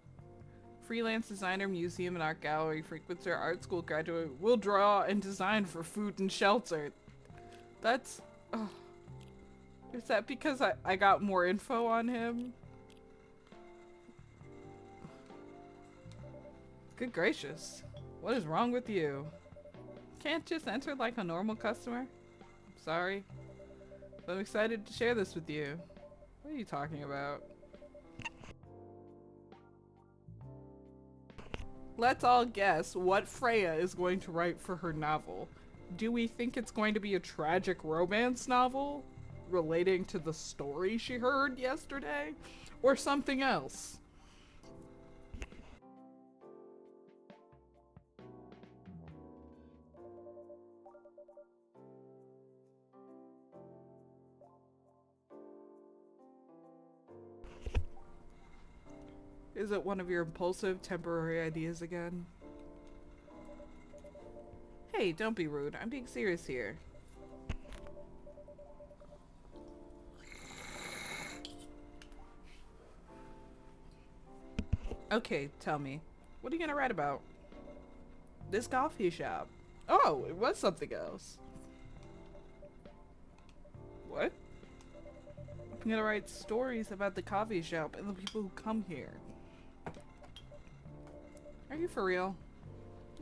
Freelance designer, museum, and art gallery frequenter, art school graduate, will draw and design for food and shelter. That's... Is that because I got more info on him? Good gracious. What is wrong with you? Can't just enter like a normal customer? I'm sorry. But I'm excited to share this with you. What are you talking about? Let's all guess what Freya is going to write for her novel. Do we think it's going to be a tragic romance novel relating to the story she heard yesterday? Or something else? Is it one of your impulsive, temporary ideas again? Hey, don't be rude. I'm being serious here. Okay, tell me. What are you gonna write about? This coffee shop. Oh, it was something else. What? I'm gonna write stories about the coffee shop and the people who come here. Are you for real?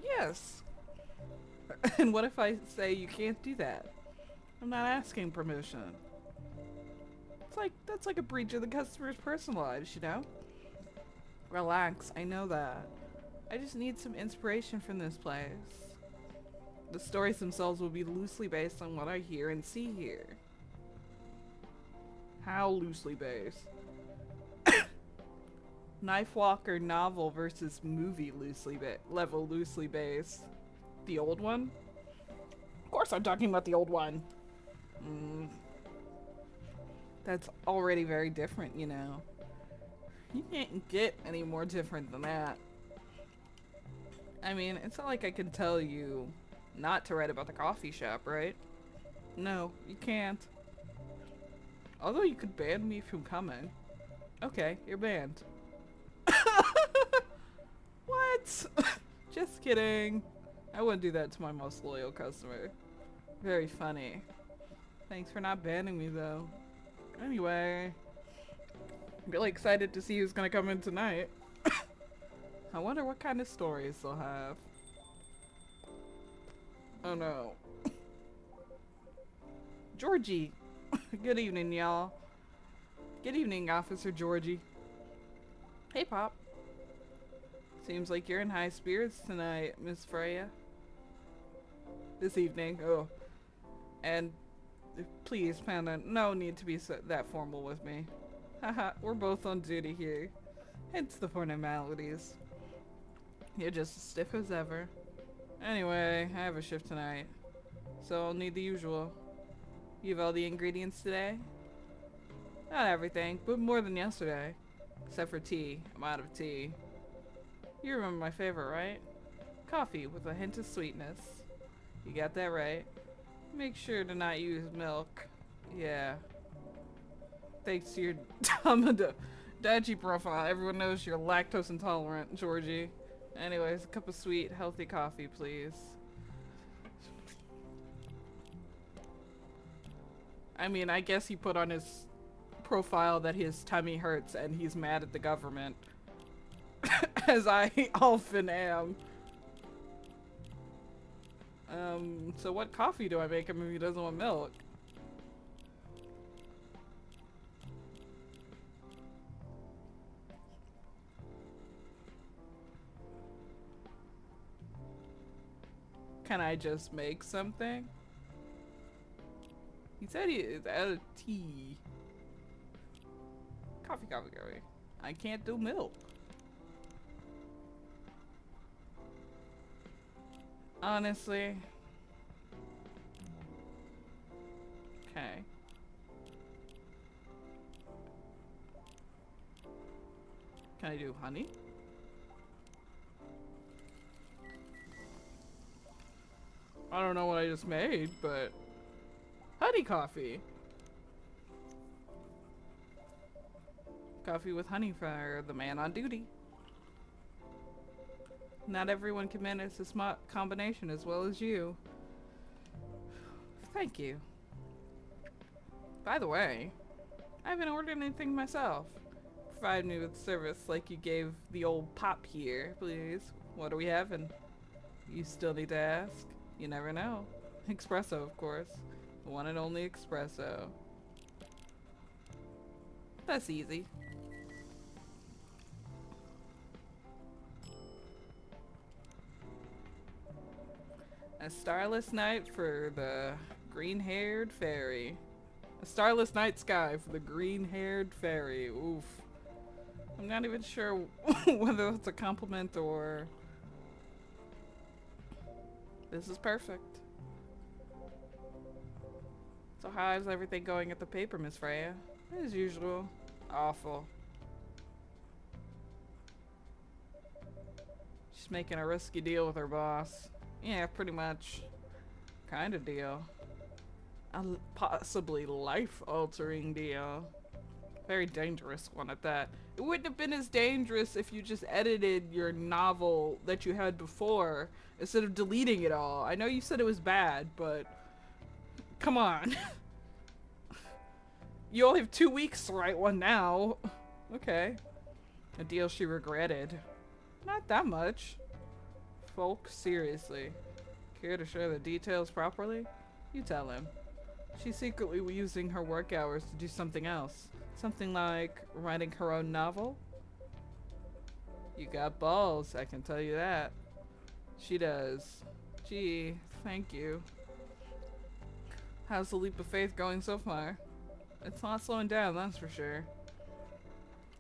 Yes. And what if I say you can't do that? I'm not asking permission. That's like a breach of the customer's personal lives, you know? Relax, I know that. I just need some inspiration from this place. The stories themselves will be loosely based on what I hear and see here. How loosely based? Knife Walker novel versus movie loosely based. The old one? Of course I'm talking about the old one. That's already very different, you know. You can't get any more different than that. I mean, it's not like I can tell you not to write about the coffee shop, right? No, you can't. Although you could ban me from coming. Okay, you're banned. What? Just kidding. I wouldn't do that to my most loyal customer. Very funny. Thanks for not banning me though. Anyway, I'm really excited to see who's gonna come in tonight. I wonder what kind of stories they'll have. Oh no. Georgie. Good evening, y'all. Good evening, Officer Georgie. Hey, Pop. Seems like you're in high spirits tonight, Miss Freya. This evening, oh. And please, Panda, no need to be that formal with me. Haha, we're both on duty here. Hence the formalities. You're just as stiff as ever. Anyway, I have a shift tonight, so I'll need the usual. You have all the ingredients today? Not everything, but more than yesterday. Except for tea. I'm out of tea. You remember my favorite, right? Coffee with a hint of sweetness. You got that right. Make sure to not use milk. Yeah. thanks to your Tamagotchi profile, everyone knows you're lactose intolerant, Georgie. Anyways, a cup of sweet, healthy coffee, please. I mean, I guess he put on his profile that his tummy hurts and he's mad at the government. As I often am. So what coffee do I make him if he doesn't want milk? Can I just make something? He said he is out of tea. Coffee. I can't do milk. Honestly. Okay. Can I do honey? I don't know what I just made, but honey coffee. Coffee with honey for the man on duty. Not everyone can manage this combination as well as you. Thank you. By the way, I haven't ordered anything myself. Provide me with service like you gave the old pop here, please. What are we having? You still need to ask? You never know. Espresso, of course. The one and only espresso. That's easy. A starless night for the green-haired fairy. A starless night sky for the green-haired fairy. Oof. I'm not even sure whether that's a compliment or... This is perfect. So how's everything going at the paper, Miss Freya? As usual. Awful. She's making a risky deal with her boss. Yeah, pretty much. Kind of deal. A possibly life-altering deal. Very dangerous one at that. It wouldn't have been as dangerous if you just edited your novel that you had before instead of deleting it all. I know you said it was bad, but come on. You only have 2 weeks to write one now. Okay. A deal she regretted. Not that much. Folk, seriously. Care to share the details properly? You tell him. She's secretly using her work hours to do something else. Something like writing her own novel? You got balls, I can tell you that. She does. Gee, thank you. How's the leap of faith going so far? It's not slowing down, that's for sure.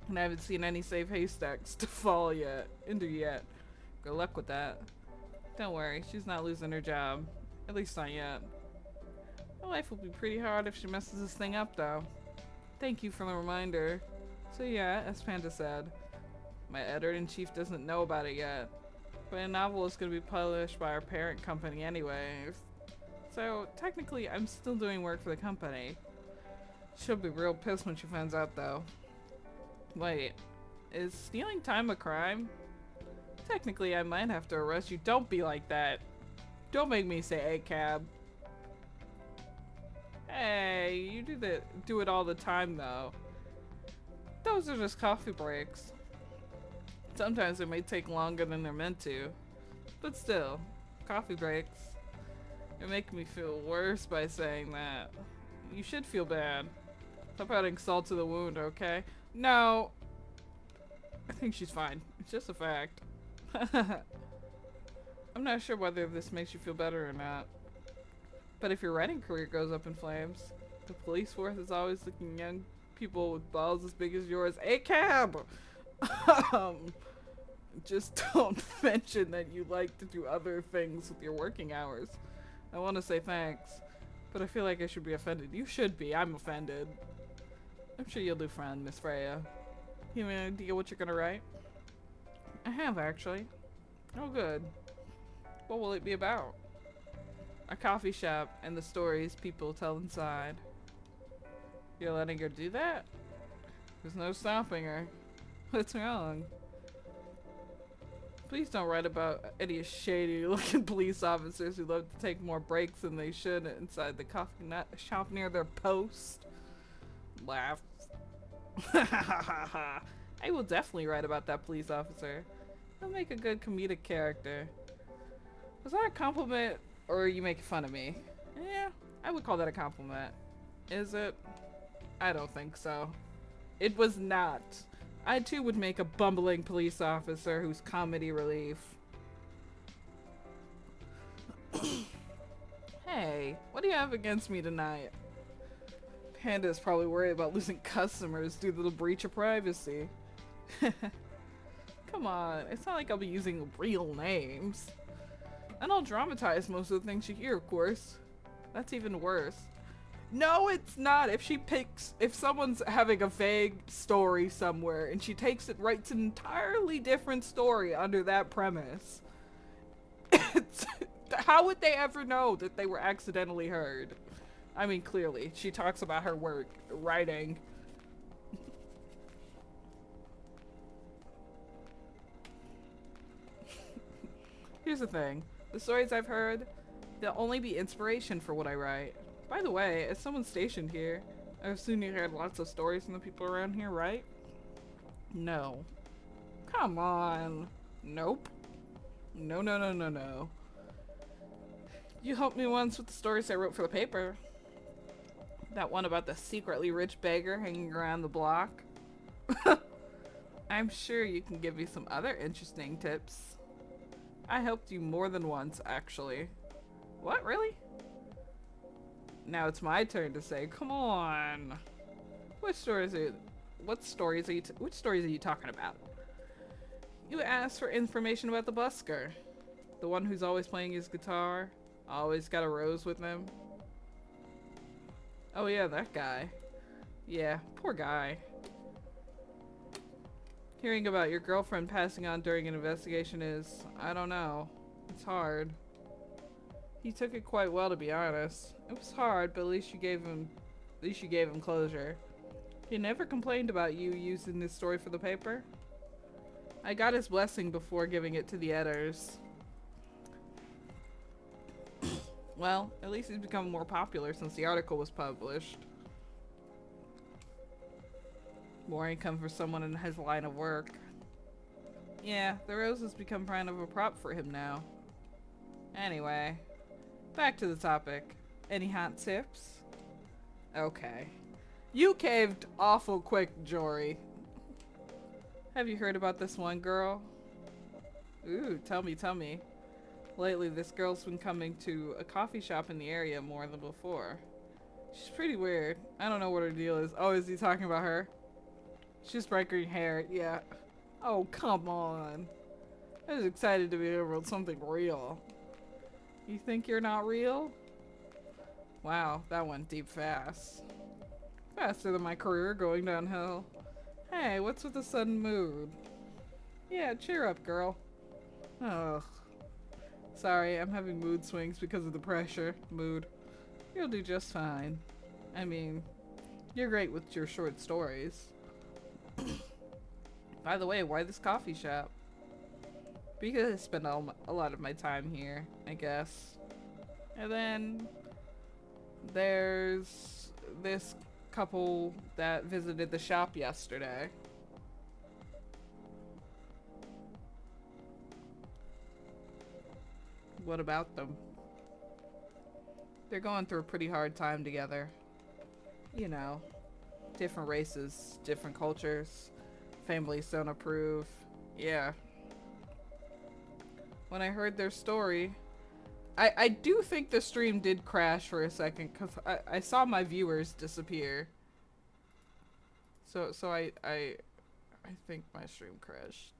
And I haven't seen any safe haystacks to fall into yet. Good luck with that. Don't worry, she's not losing her job. At least not yet. Her life will be pretty hard if she messes this thing up, though. Thank you for the reminder. So yeah, as Panda said, my editor-in-chief doesn't know about it yet. But a novel is going to be published by our parent company anyway. So technically, I'm still doing work for the company. She'll be real pissed when she finds out, though. Wait, is stealing time a crime? Technically, I might have to arrest you. Don't be like that. Don't make me say ACAB. Hey, you do it all the time, though. Those are just coffee breaks. Sometimes they may take longer than they're meant to. But still, coffee breaks. You're making me feel worse by saying that. You should feel bad. Stop adding salt to the wound, okay? No. I think she's fine. It's just a fact. I'm not sure whether this makes you feel better or not. But if your writing career goes up in flames, the police force is always looking at young people with balls as big as yours. ACAB! Just don't mention that you like to do other things with your working hours. I want to say thanks, but I feel like I should be offended. You should be. I'm offended. I'm sure you'll do fine, Miss Freya. You have any idea what you're gonna write? I have, actually. Oh, good. What will it be about? A coffee shop and the stories people tell inside. You're letting her do that? There's no stopping her. What's wrong? Please don't write about any shady looking police officers who love to take more breaks than they should inside the coffee shop near their post. Laugh. I will definitely write about that police officer. He'll make a good comedic character. Was that a compliment or are you making fun of me? Yeah, I would call that a compliment. Is it? I don't think so. It was not. I too would make a bumbling police officer who's comedy relief. Hey, what do you have against me tonight? Panda's probably worried about losing customers due to the breach of privacy. Come on, it's not like I'll be using real names. And I'll dramatize most of the things you hear, of course. That's even worse. No, it's not. If someone's having a vague story somewhere and she writes an entirely different story under that premise, how would they ever know that they were accidentally heard? I mean, clearly, she talks about her work, writing. Here's the thing. The stories I've heard, they'll only be inspiration for what I write. By the way, as someone stationed here, I assume you heard lots of stories from the people around here, right? No. Come on. Nope. No, no, no, no, no. You helped me once with the stories I wrote for the paper. That one about the secretly rich beggar hanging around the block. I'm sure you can give me some other interesting tips. I helped you more than once, actually. What, really? Now it's my turn to say, come on. Which stories are you talking about? You asked for information about the busker. The one who's always playing his guitar, always got a rose with him. Oh yeah, that guy. Yeah, poor guy. Hearing about your girlfriend passing on during an investigation is, I don't know. It's hard. He took it quite well, to be honest. It was hard, but at least you gave him closure. He never complained about you using this story for the paper. I got his blessing before giving it to the editors. Well, at least he's become more popular since the article was published. More income for someone in his line of work. Yeah, the rose has become kind of a prop for him now. Anyway, back to the topic. Any hot tips? Okay. You caved awful quick, Jory. Have you heard about this one girl? Ooh, tell me, tell me. Lately, this girl's been coming to a coffee shop in the area more than before. She's pretty weird. I don't know what her deal is. Oh, is he talking about her? She's bright green hair, yeah. Oh, come on. I was excited to be over something real. You think you're not real? Wow, that went deep fast. Faster than my career going downhill. Hey, what's with the sudden mood? Yeah, cheer up, girl. Ugh. Sorry, I'm having mood swings because of the pressure. Mood. You'll do just fine. I mean, you're great with your short stories. By the way, why this coffee shop? Because I spend a lot of my time here, I guess. And then there's this couple that visited the shop yesterday. What about them? They're going through a pretty hard time together. You know, different races, different cultures, families don't approve. Yeah. When I heard their story, I do think the stream did crash for a second because I saw my viewers disappear. So I think my stream crashed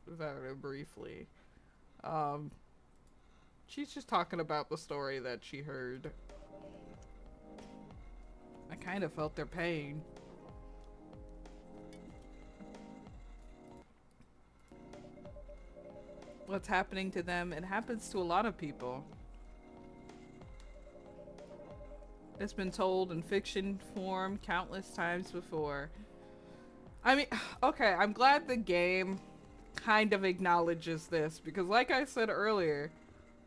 very briefly. She's just talking about the story that she heard. I kind of felt their pain. What's happening to them, it happens to a lot of people. It's been told in fiction form countless times before. I mean, okay, I'm glad the game kind of acknowledges this because, like I said earlier,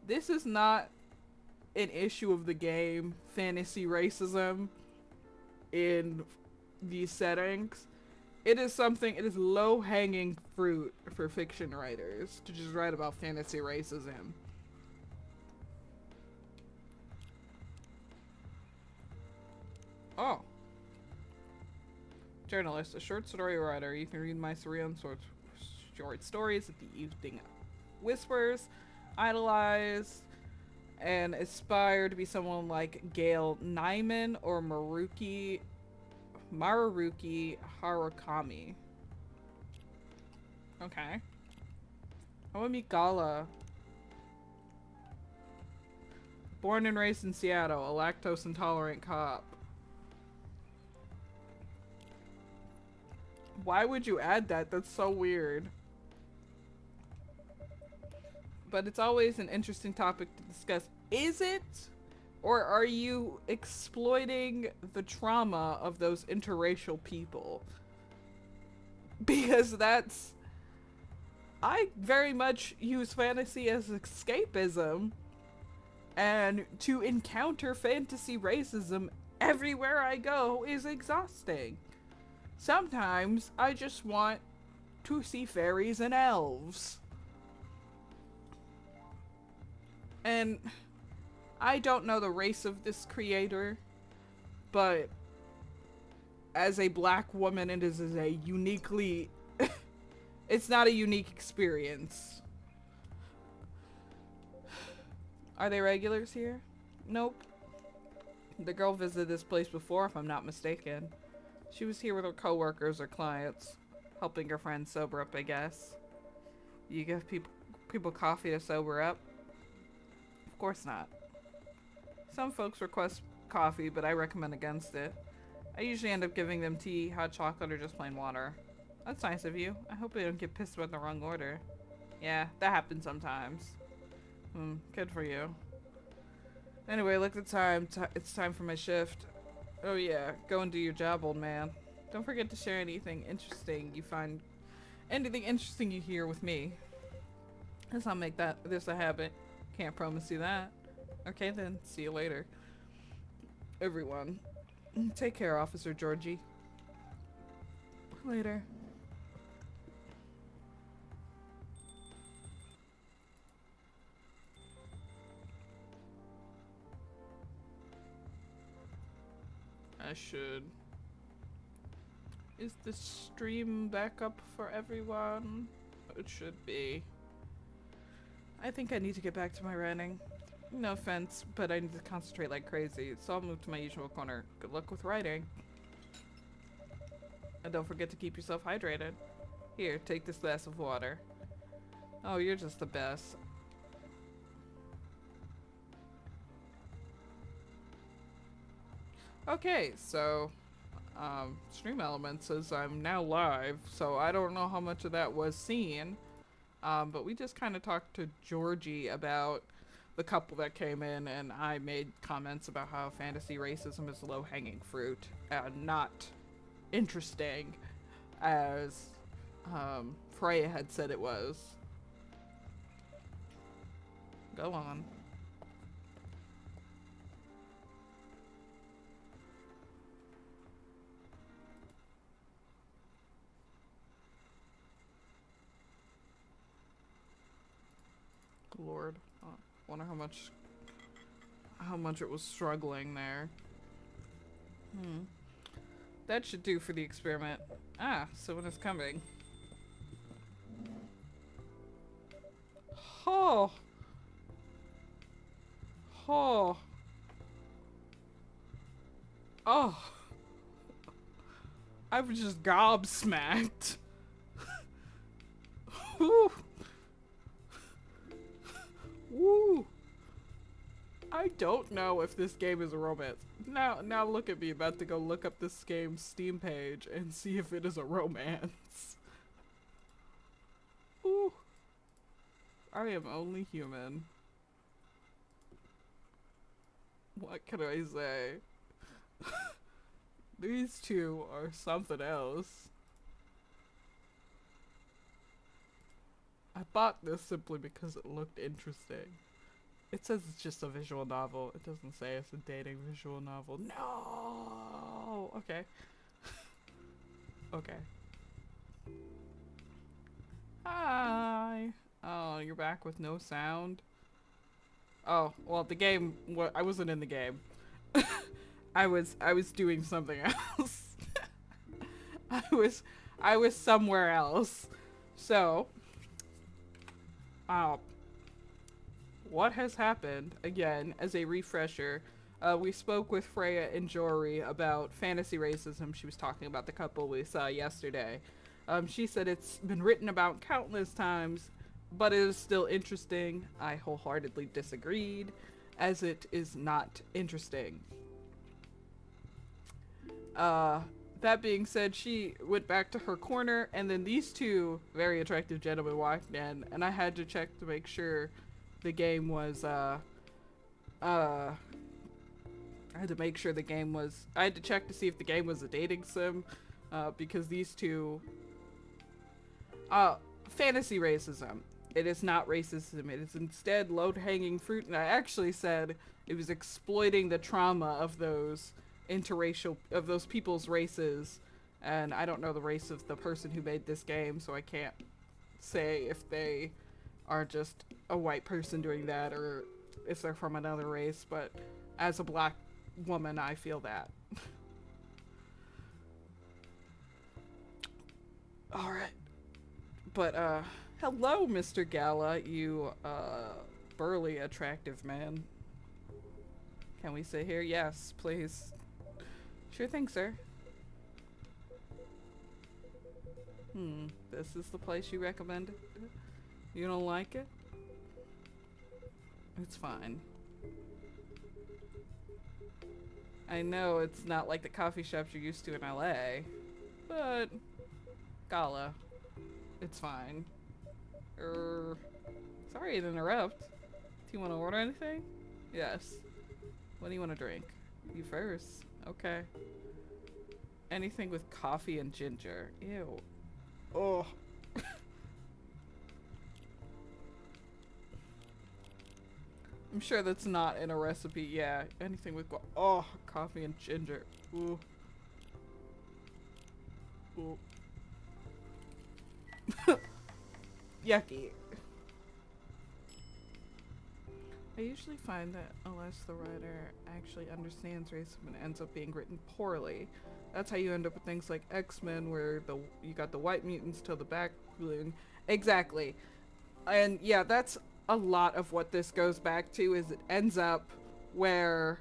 this is not an issue of the game, fantasy racism in these settings. It is something, it is low hanging fruit for fiction writers to just write about fantasy racism. Oh. Journalist, a short story writer. You can read my surreal short stories at the Evening Whispers, idolize, and aspire to be someone like Gail Nyman or Maruki Harakami. Okay. I want to meet Gala. Born and raised in Seattle, a lactose intolerant cop. Why would you add that? That's so weird. But it's always an interesting topic to discuss. Is it? Or are you exploiting the trauma of those interracial people? Because that's... I very much use fantasy as escapism. And to encounter fantasy racism everywhere I go is exhausting. Sometimes I just want to see fairies and elves. And I don't know the race of this creator, but as a black woman, it is a uniquely... it's not a unique experience. Are they regulars here? Nope. The girl visited this place before, if I'm not mistaken. She was here with her coworkers or clients, helping her friends sober up, I guess. You give people coffee to sober up? Of course not. Some folks request coffee, but I recommend against it. I usually end up giving them tea, hot chocolate, or just plain water. That's nice of you. I hope I don't get pissed about the wrong order. Yeah, that happens sometimes. Good for you. Anyway, look at the time. It's time for my shift. Oh yeah, go and do your job, old man. Don't forget to share anything interesting you find, anything interesting you hear with me. Let's not make this a habit. Can't promise you that. Okay then, see you later. Everyone. Take care, Officer Georgie. Later. I should. Is the stream back up for everyone? It should be. I think I need to get back to my writing. No offense, but I need to concentrate like crazy, so I'll move to my usual corner. Good luck with writing. And don't forget to keep yourself hydrated. Here, take this glass of water. Oh, you're just the best. Okay, so Stream Elements says I'm now live, so I don't know how much of that was seen. But we just kind of talked to Georgie about the couple that came in, and I made comments about how fantasy racism is low-hanging fruit and not interesting as Freya had said it was. Go on. Lord, wonder how much it was struggling there. That should do for the experiment. Ah, someone is coming. Oh. Oh. Oh. I was just gobsmacked. Whew. Woo! I don't know if this game is a romance. Now look at me about to go look up this game's Steam page and see if it is a romance. Ooh. I am only human. What can I say? These two are something else. bought this simply because it looked interesting. It says it's just a visual novel. It doesn't say it's a dating visual novel. No! Okay. Okay. Hi! Oh, you're back with no sound? Oh, well, the game, I wasn't in the game. I was doing something else. I was somewhere else. So, what has happened, again, as a refresher, we spoke with Freya and Jory about fantasy racism. She was talking about the couple we saw yesterday. She said it's been written about countless times, but it is still interesting. I wholeheartedly disagreed, as it is not interesting. That being said, she went back to her corner, and then these two very attractive gentlemen walked in, and I had to check to make sure the game was, I had to make sure the game was, I had to check to see if the game was a dating sim, because these two, fantasy racism. It is not racism, it is instead low-hanging fruit, and I actually said it was exploiting the trauma of those interracial, of those people's races, and I don't know the race of the person who made this game, so I can't say if they are just a white person doing that or if they're from another race, but as a black woman, I feel that. Alright. But, hello, Mr. Gala, you, burly, attractive man. Can we sit here? Yes, please. Sure thing, sir. This is the place you recommended? You don't like it? It's fine. I know it's not like the coffee shops you're used to in LA, but Gala, it's fine. Sorry to interrupt. Do you want to order anything? Yes. What do you want to drink? You first. Okay. Anything with coffee and ginger. Ew. Oh. I'm sure that's not in a recipe. Yeah, anything with coffee and ginger. Ooh. Ooh. Yucky. I usually find that unless the writer actually understands racism and ends up being written poorly, that's how you end up with things like X-Men, where you got the white mutants till the back balloon. Exactly. And yeah, that's a lot of what this goes back to, is it ends up where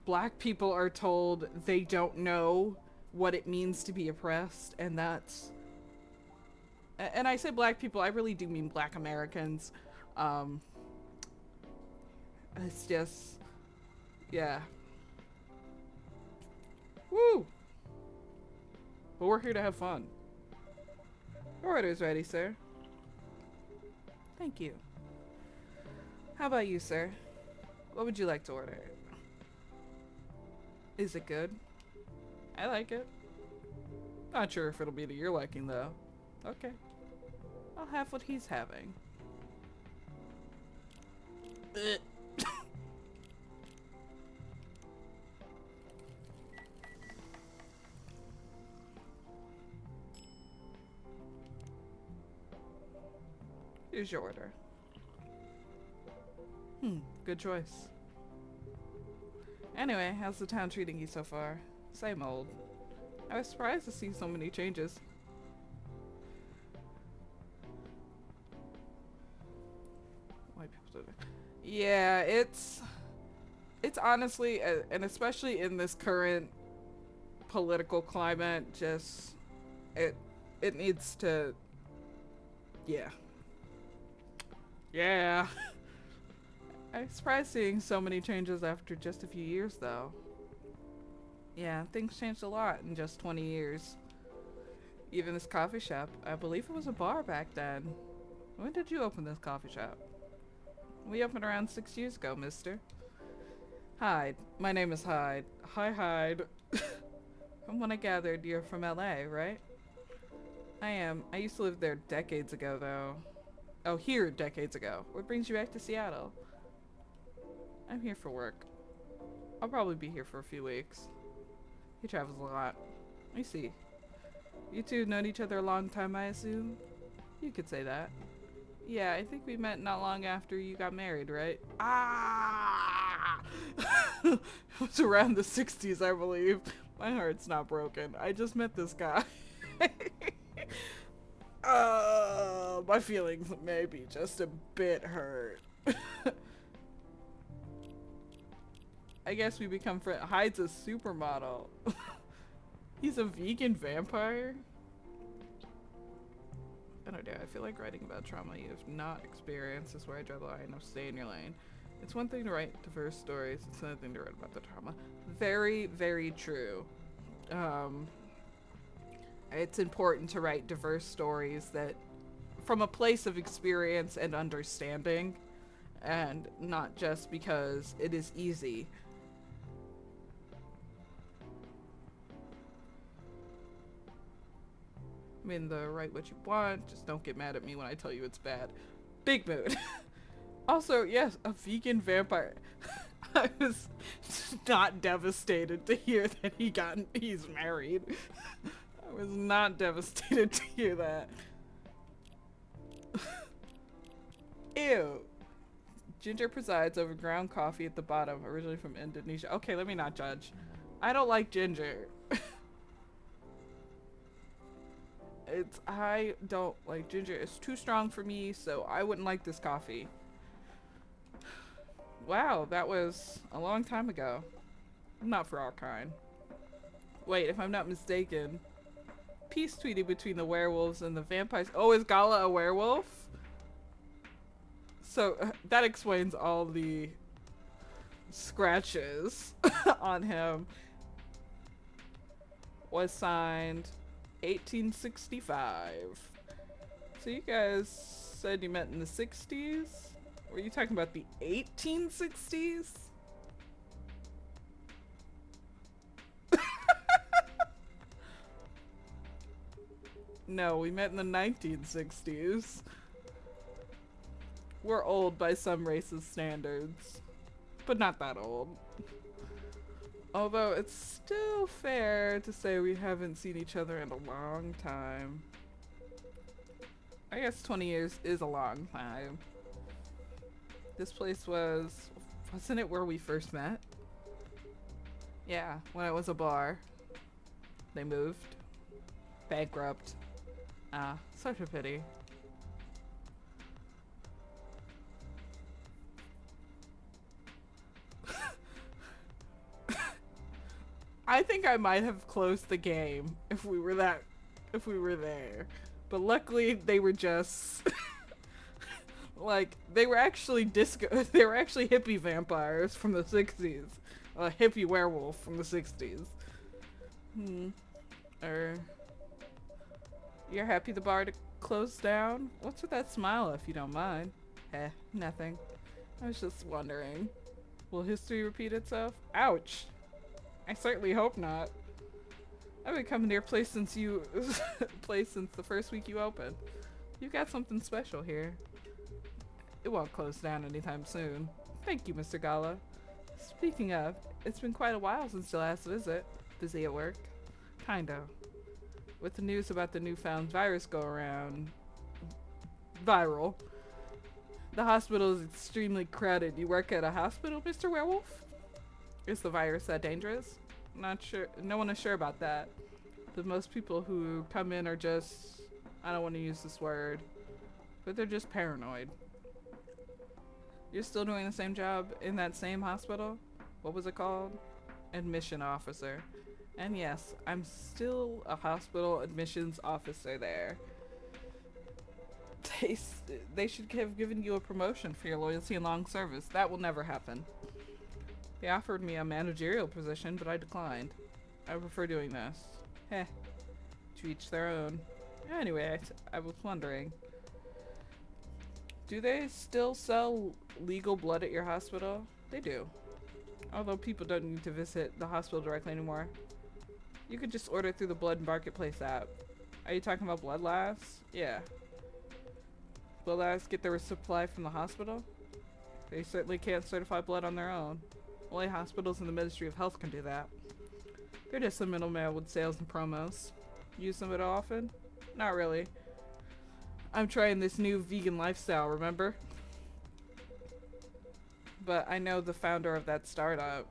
black people are told they don't know what it means to be oppressed, and that's, and I say black people, I really do mean black Americans. It's just, yeah. Woo! But we're here to have fun. Your order's ready, sir. Thank you. How about you, sir? What would you like to order? Is it good? I like it. Not sure if it'll be to your liking, though. Okay. I'll have what he's having. Here's your order. Good choice. Anyway, how's the town treating you so far? Same old. I was surprised to see so many changes. White people do it. Yeah, it's honestly, and especially in this current political climate, just it needs to, yeah. Yeah. I'm surprised seeing so many changes after just a few years, though. Yeah, things changed a lot in just 20 years. Even this coffee shop, I believe it was a bar back then. When did you open this coffee shop? We opened around 6 years ago, mister. Hyde. My name is Hyde. Hi, Hyde. From what I gathered, you're from LA, right? I am. I used to live there decades ago, though. Oh, here decades ago. What brings you back to Seattle? I'm here for work. I'll probably be here for a few weeks. He travels a lot. I see. You two have known each other a long time, I assume? You could say that. Yeah, I think we met not long after you got married, right? Ah! It was around the 60s, I believe. My heart's not broken. I just met this guy. My feelings may be just a bit hurt. I guess we become friends. Hyde's a supermodel. He's a vegan vampire? I don't know. I feel like writing about trauma you have not experienced is where I draw the line of stay in your lane. It's one thing to write diverse stories. It's another thing to write about the trauma. Very, very true. It's important to write diverse stories that from a place of experience and understanding, and not just because it is easy. I mean, write what you want, just don't get mad at me when I tell you it's bad. Big mood. Also, yes, a vegan vampire. I was not devastated to hear that he's married. I was not devastated to hear that. Ew. Ginger presides over ground coffee at the bottom, originally from Indonesia. Okay, let me not judge. I don't like ginger. I don't like ginger. It's too strong for me, so I wouldn't like this coffee. Wow, that was a long time ago. Not for our kind. Wait, if I'm not mistaken, peace treaty between the werewolves and the vampires. Oh, is Gala a werewolf? So that explains all the scratches on him. Was signed 1865. So you guys said you met in the 60s? Were you talking about the 1860s? No, we met in the 1960s. We're old by some races' standards, but not that old. Although it's still fair to say we haven't seen each other in a long time. I guess 20 years is a long time. This place wasn't it where we first met? Yeah, when it was a bar. They moved. Bankrupt. Ah, such a pity. I think I might have closed the game if we were there. But luckily they were just like they were actually they were actually hippie vampires from the 60s. A hippie werewolf from the 60s. You're happy the bar closed down? What's with that smile if you don't mind? Nothing. I was just wondering. Will history repeat itself? Ouch. I certainly hope not. I've been coming to your place since the first week you opened. You've got something special here. It won't close down anytime soon. Thank you, Mr. Gala. Speaking of, it's been quite a while since your last visit. Busy at work? Kinda. With the news about the newfound virus go around viral. The hospital is extremely crowded. You work at a hospital, Mr. Werewolf? Is the virus that dangerous? Not sure. No one is sure about that. But most people who come in are just, I don't want to use this word, but they're just paranoid. You're still doing the same job in that same hospital? What was it called? Admission officer. And yes, I'm still a hospital admissions officer there. They should have given you a promotion for your loyalty and long service. That will never happen. They offered me a managerial position, but I declined. I prefer doing this. To each their own. Anyway, I was wondering. Do they still sell legal blood at your hospital? They do. Although people don't need to visit the hospital directly anymore. You could just order through the Blood Marketplace app. Are you talking about blood labs? Yeah. Blood labs get their supply from the hospital? They certainly can't certify blood on their own. Only hospitals and the Ministry of Health can do that. They're just a middleman with sales and promos. Use them at all often? Not really. I'm trying this new vegan lifestyle, remember? But I know the founder of that startup.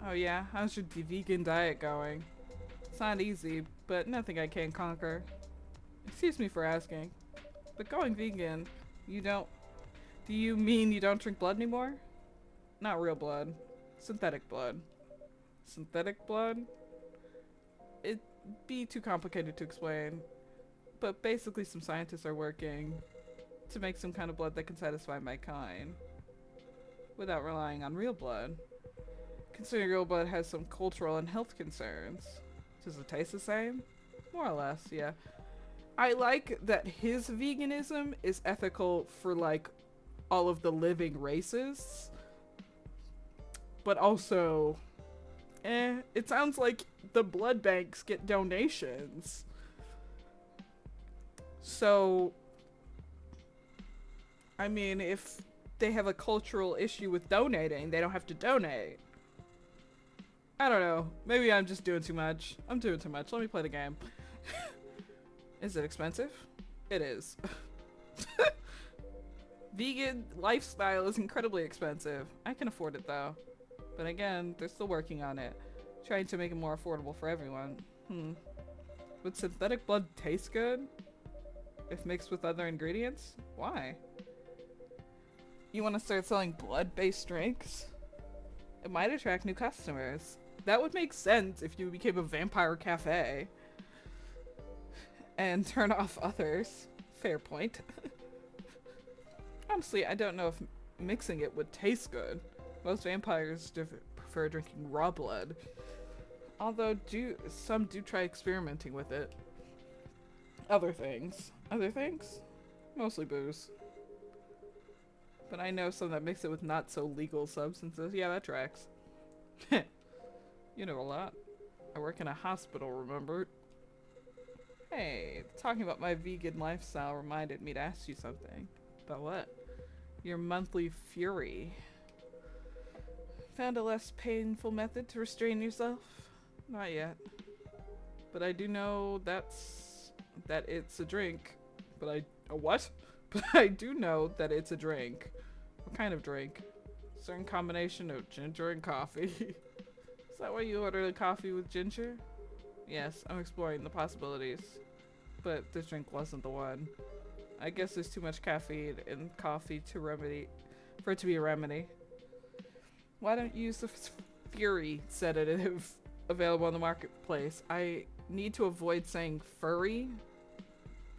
Oh yeah? How's your vegan diet going? It's not easy, but nothing I can't conquer. Excuse me for asking, but going vegan, do you mean you don't drink blood anymore? Not real blood. Synthetic blood. Synthetic blood? It'd be too complicated to explain. But basically some scientists are working to make some kind of blood that can satisfy my kind. Without relying on real blood. Considering real blood has some cultural and health concerns. Does it taste the same? More or less, yeah. I like that his veganism is ethical for like all of the living races. But also, it sounds like the blood banks get donations. So, I mean, if they have a cultural issue with donating, they don't have to donate. I don't know. Maybe I'm just doing too much. I'm doing too much. Let me play the game. Is it expensive? It is. Vegan lifestyle is incredibly expensive. I can afford it though. But again, they're still working on it. Trying to make it more affordable for everyone. Would synthetic blood taste good? If mixed with other ingredients? Why? You want to start selling blood-based drinks? It might attract new customers. That would make sense if you became a vampire cafe. And turn off others. Fair point. Honestly, I don't know if mixing it would taste good. Most vampires prefer drinking raw blood. Although some do try experimenting with it. Other things. Other things? Mostly booze. But I know some that mix it with not so legal substances. Yeah, that tracks. You know a lot. I work in a hospital, remember? Hey, talking about my vegan lifestyle reminded me to ask you something. About what? Your monthly fury. Found a less painful method to restrain yourself? Not yet. But I do know that it's a drink. But what? But I do know that it's a drink. What kind of drink? Certain combination of ginger and coffee. Is that why you ordered a coffee with ginger? Yes, I'm exploring the possibilities. But this drink wasn't the one. I guess there's too much caffeine in coffee for it to be a remedy. Why don't you use the Fury sedative available on the marketplace? I need to avoid saying furry.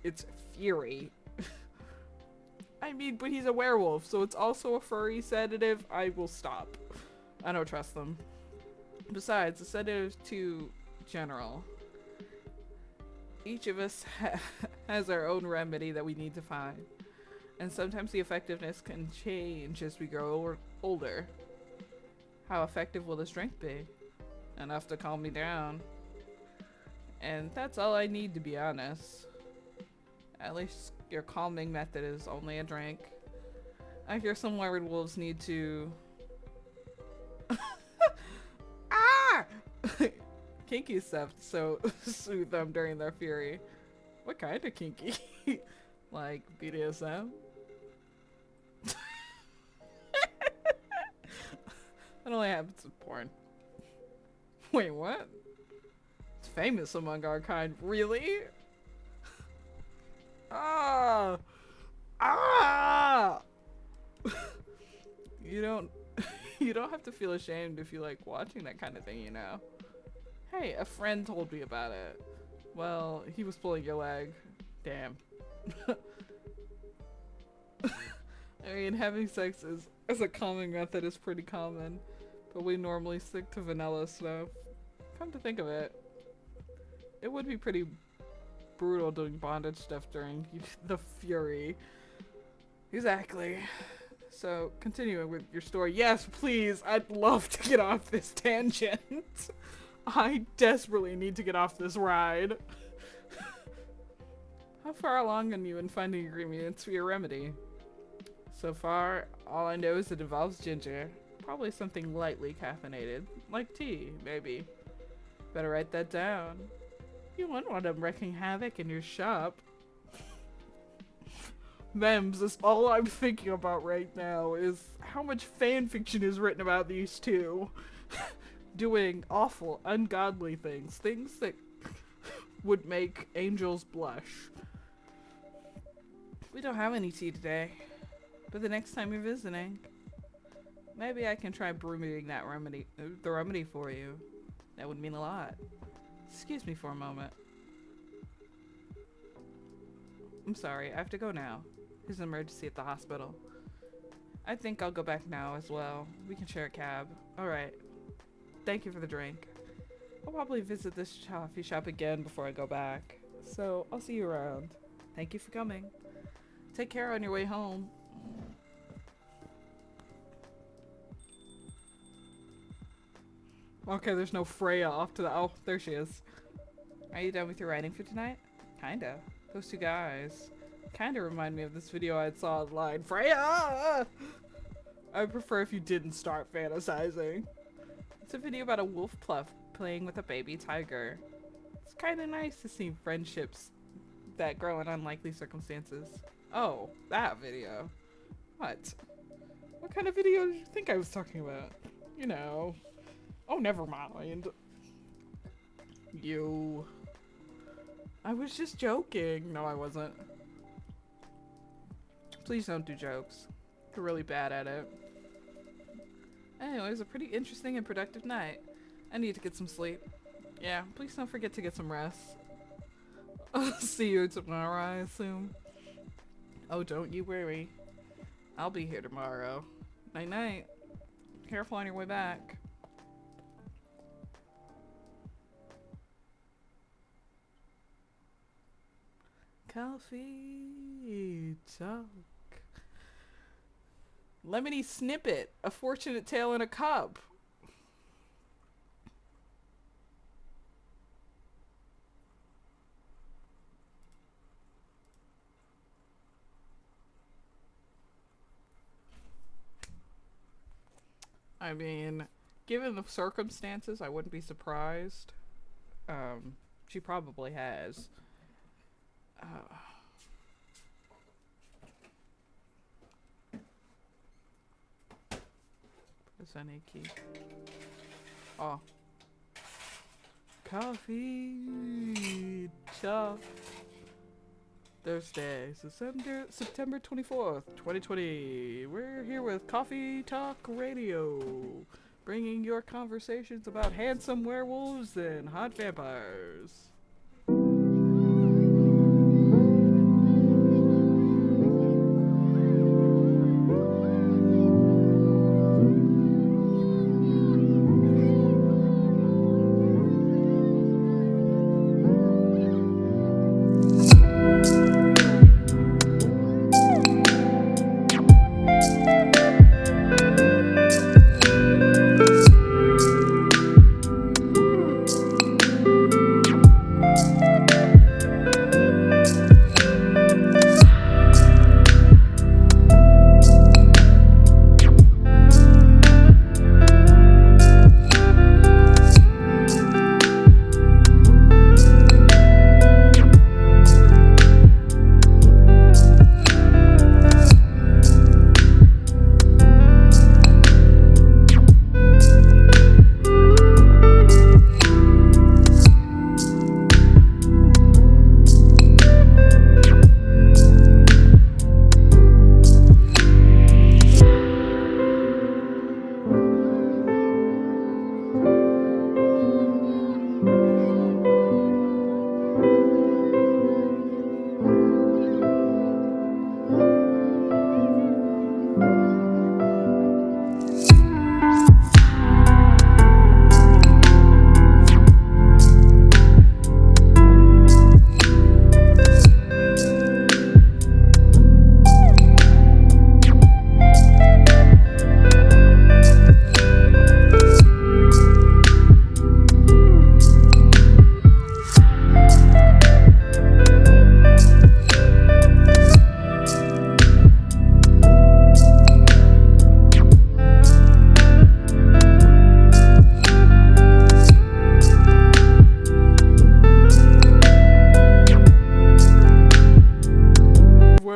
It's Fury. I mean, but he's a werewolf, so it's also a furry sedative. I will stop. I don't trust them. Besides, the sedative's too general. Each of us has our own remedy that we need to find. And sometimes the effectiveness can change as we grow older. How effective will this drink be? Enough to calm me down. And that's all I need, to be honest. At least your calming method is only a drink. I hear some werewolves need to... Ah! Kinky stuff so soothe them during their fury. What kind of kinky? Like BDSM? That only happens with porn. Wait, what? It's famous among our kind. Really? Ah! Ah! You don't have to feel ashamed if you like watching that kind of thing, you know. Hey, a friend told me about it. Well, he was pulling your leg. Damn. I mean, having sex as a calming method is pretty common, but we normally stick to vanilla stuff. Come to think of it, it would be pretty brutal doing bondage stuff during the fury. Exactly. So, continuing with your story. Yes, please, I'd love to get off this tangent. I desperately need to get off this ride. How far along are you in finding ingredients for your remedy? So far, all I know is it involves ginger. Probably something lightly caffeinated. Like tea, maybe. Better write that down. You wouldn't want them wreaking havoc in your shop. Mems, that's all I'm thinking about right now is how much fan fiction is written about these two. Doing awful, ungodly things. Things that would make angels blush. We don't have any tea today. But the next time you're visiting, maybe I can try brewing that remedy, the remedy for you. That would mean a lot. Excuse me for a moment. I'm sorry, I have to go now. There's an emergency at the hospital. I think I'll go back now as well. We can share a cab. Alright. Thank you for the drink. I'll probably visit this coffee shop again before I go back. So, I'll see you around. Thank you for coming. Take care on your way home. Okay, there's no Freya off to the— oh, there she is. Are you done with your writing for tonight? Kinda. Those two guys kinda remind me of this video I saw online. Freya! I prefer if you didn't start fantasizing. It's a video about a wolf pup playing with a baby tiger. It's kinda nice to see friendships that grow in unlikely circumstances. Oh, that video. What? What kind of video did you think I was talking about? You know. Oh, never mind. You. I was just joking. No, I wasn't. Please don't do jokes. You're really bad at it. Anyways, a pretty interesting and productive night. I need to get some sleep. Yeah, please don't forget to get some rest. I'll see you tomorrow, I assume. Oh, don't you worry. I'll be here tomorrow. Night-night. Careful on your way back. Coffee talk. Lemony Snippet. A Fortunate Tale in a Cup. I mean, given the circumstances, I wouldn't be surprised. She probably has. Is any key? Oh. Coffee talk. Thursday, September 24th, 2020. We're here with Coffee Talk Radio, bringing your conversations about handsome werewolves and hot vampires.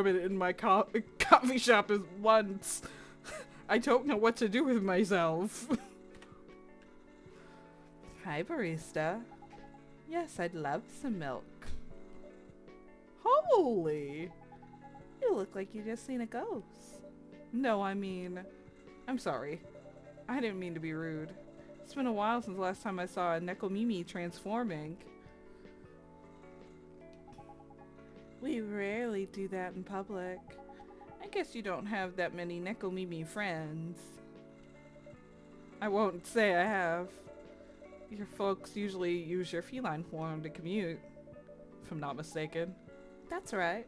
women in my coffee shop at once. I don't know what to do with myself. Hi, barista. Yes, I'd love some milk. Holy! You look like you just seen a ghost. No, I mean... I'm sorry. I didn't mean to be rude. It's been a while since the last time I saw a Nekomimi transforming. We rarely do that in public. I guess you don't have that many Nekomimi friends. I won't say I have. Your folks usually use your feline form to commute, if I'm not mistaken. That's right.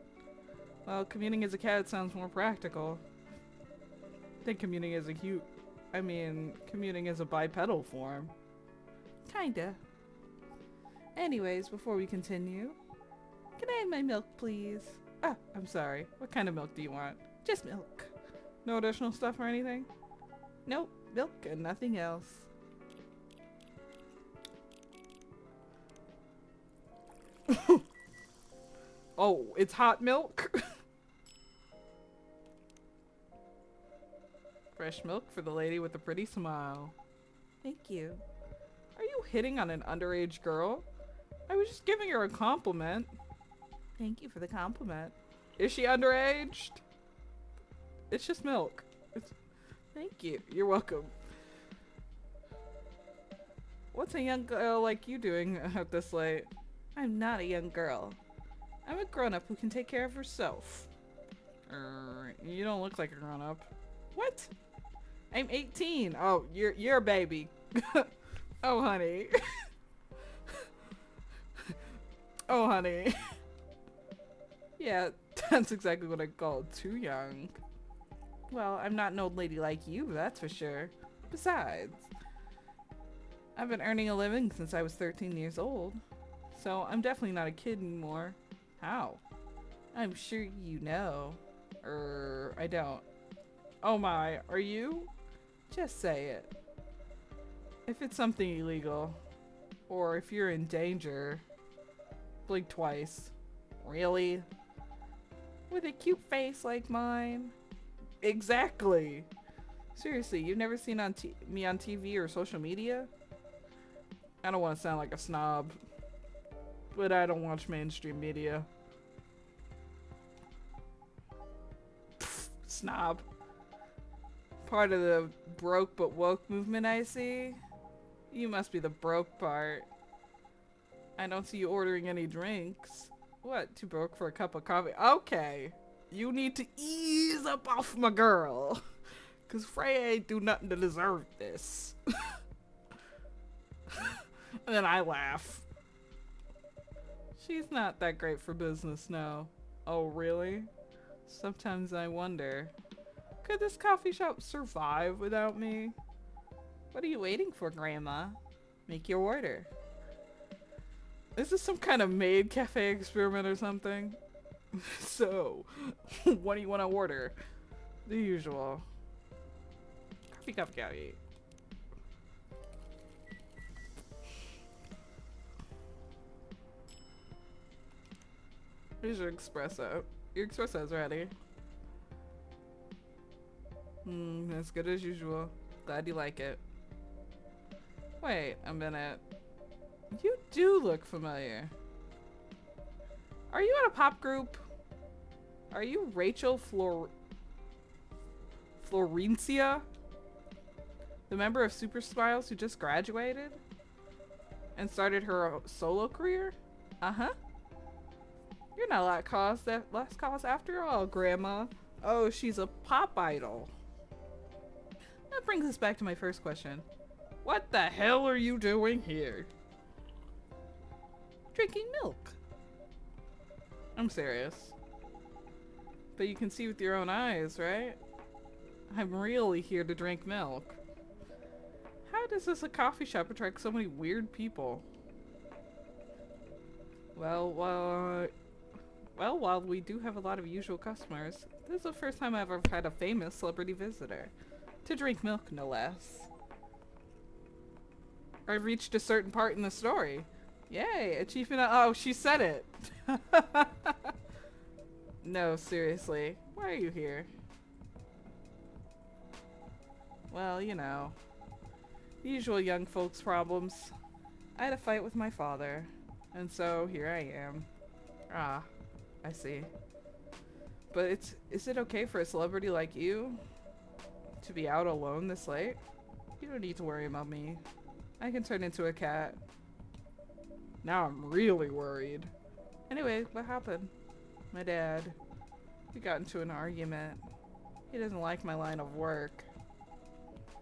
Well, commuting as a cat sounds more practical than commuting as a commuting as a bipedal form. Kinda. Anyways, before we continue, can I have my milk, please? Ah, I'm sorry. What kind of milk do you want? Just milk. No additional stuff or anything? Nope, milk and nothing else. Oh, it's hot milk? Fresh milk for the lady with the pretty smile. Thank you. Are you hitting on an underage girl? I was just giving her a compliment. Thank you for the compliment. Is she underaged? It's just milk. Thank you. You're welcome. What's a young girl like you doing out this late? I'm not a young girl. I'm a grown-up who can take care of herself. You don't look like a grown-up. What? I'm 18. Oh, you're a baby. Oh, honey. Oh, honey. Yeah, that's exactly what I call too young. Well, I'm not an old lady like you, that's for sure. Besides, I've been earning a living since I was 13 years old. So I'm definitely not a kid anymore. How? I'm sure you know. I don't. Oh my, are you? Just say it. If it's something illegal, or if you're in danger, blink twice. Really? With a cute face like mine? Exactly. Seriously, you've never seen me on TV or social media? I don't want to sound like a snob, but I don't watch mainstream media. Pfft, snob. Part of the broke but woke movement, I see. You must be the broke part. I don't see you ordering any drinks. What, too broke for a cup of coffee? Okay. You need to ease up off my girl. Cause Freya ain't do nothing to deserve this. And then I laugh. She's not that great for business now. Oh, really? Sometimes I wonder, could this coffee shop survive without me? What are you waiting for, Grandma? Make your order. Is this some kind of maid cafe experiment or something? So, what do you want to order? The usual. Coffee, coffee, coffee. Here's your espresso. Your espresso's ready. As good as usual. Glad you like it. Wait a minute. You do look familiar. Are you in a pop group? Are you Rachel Florencia? The member of Super Smiles who just graduated? And started her solo career? Uh-huh. You're not last cause after all, Grandma. Oh, she's a pop idol. That brings us back to my first question. What the hell are you doing here? Drinking milk. I'm serious. But you can see with your own eyes, right? I'm really here to drink milk. How does this a coffee shop attract so many weird people? Well, while we do have a lot of usual customers, this is the first time I've ever had a famous celebrity visitor. To drink milk, no less. I've reached a certain part in the story. Yay, achievement. Oh, she said it. No, seriously. Why are you here? Well, you know. Usual young folks problems. I had a fight with my father. And so, here I am. Ah, I see. But is it okay for a celebrity like you to be out alone this late? You don't need to worry about me. I can turn into a cat. Now I'm really worried. Anyway, what happened? My dad. We got into an argument. He doesn't like my line of work.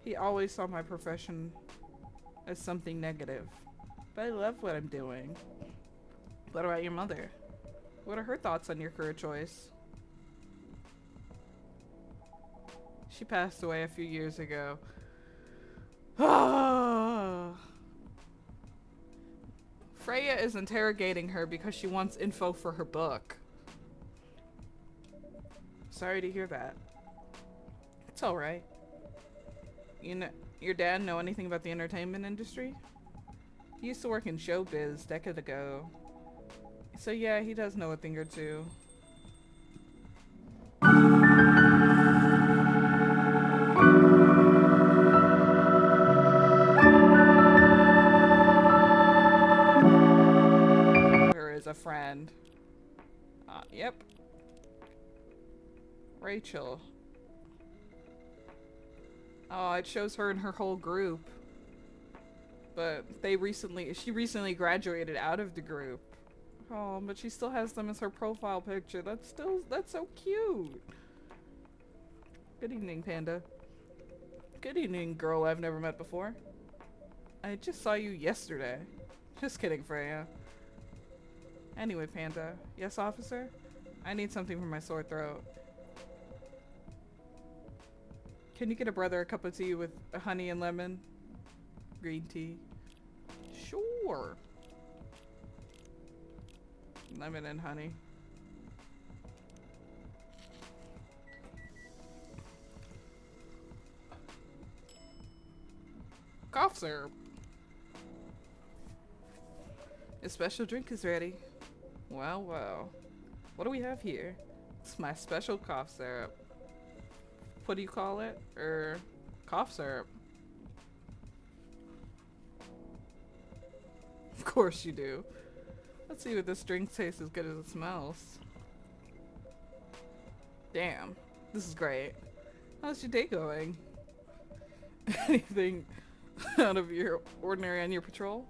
He always saw my profession as something negative. But I love what I'm doing. What about your mother? What are her thoughts on your career choice? She passed away a few years ago. Freya is interrogating her because she wants info for her book. Sorry to hear that. It's alright. You know, your dad know anything about the entertainment industry? He used to work in showbiz decades ago. So yeah, he does know a thing or two. Her as a friend. Yep. Rachel. Oh, it shows her and her whole group. But she recently graduated out of the group. Oh, but she still has them as her profile picture. That's so cute. Good evening, Panda. Good evening, girl I've never met before. I just saw you yesterday. Just kidding, Freya. Anyway, Panda. Yes, officer? I need something for my sore throat. Can you get a brother a cup of tea with honey and lemon? Green tea? Sure. Lemon and honey. Cough syrup. A special drink is ready. Well, well. What do we have here? It's my special cough syrup. What do you call it? Cough syrup. Of course you do. Let's see if this drink tastes as good as it smells. Damn, this is great. How's your day going? Anything out of your ordinary on your patrol?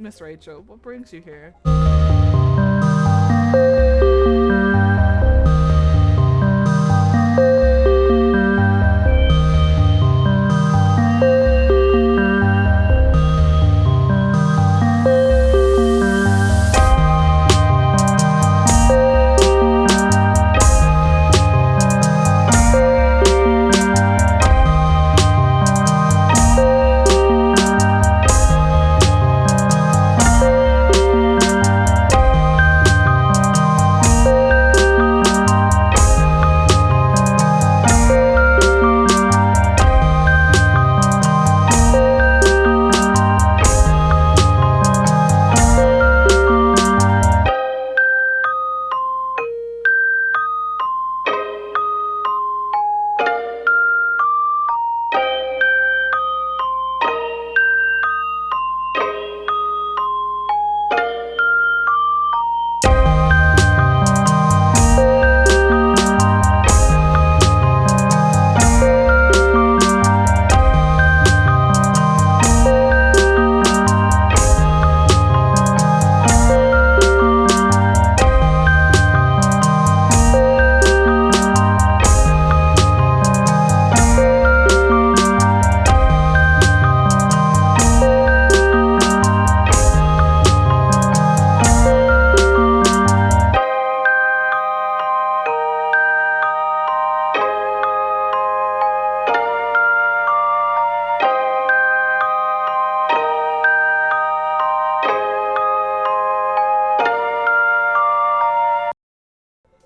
Miss Rachel. What brings you here?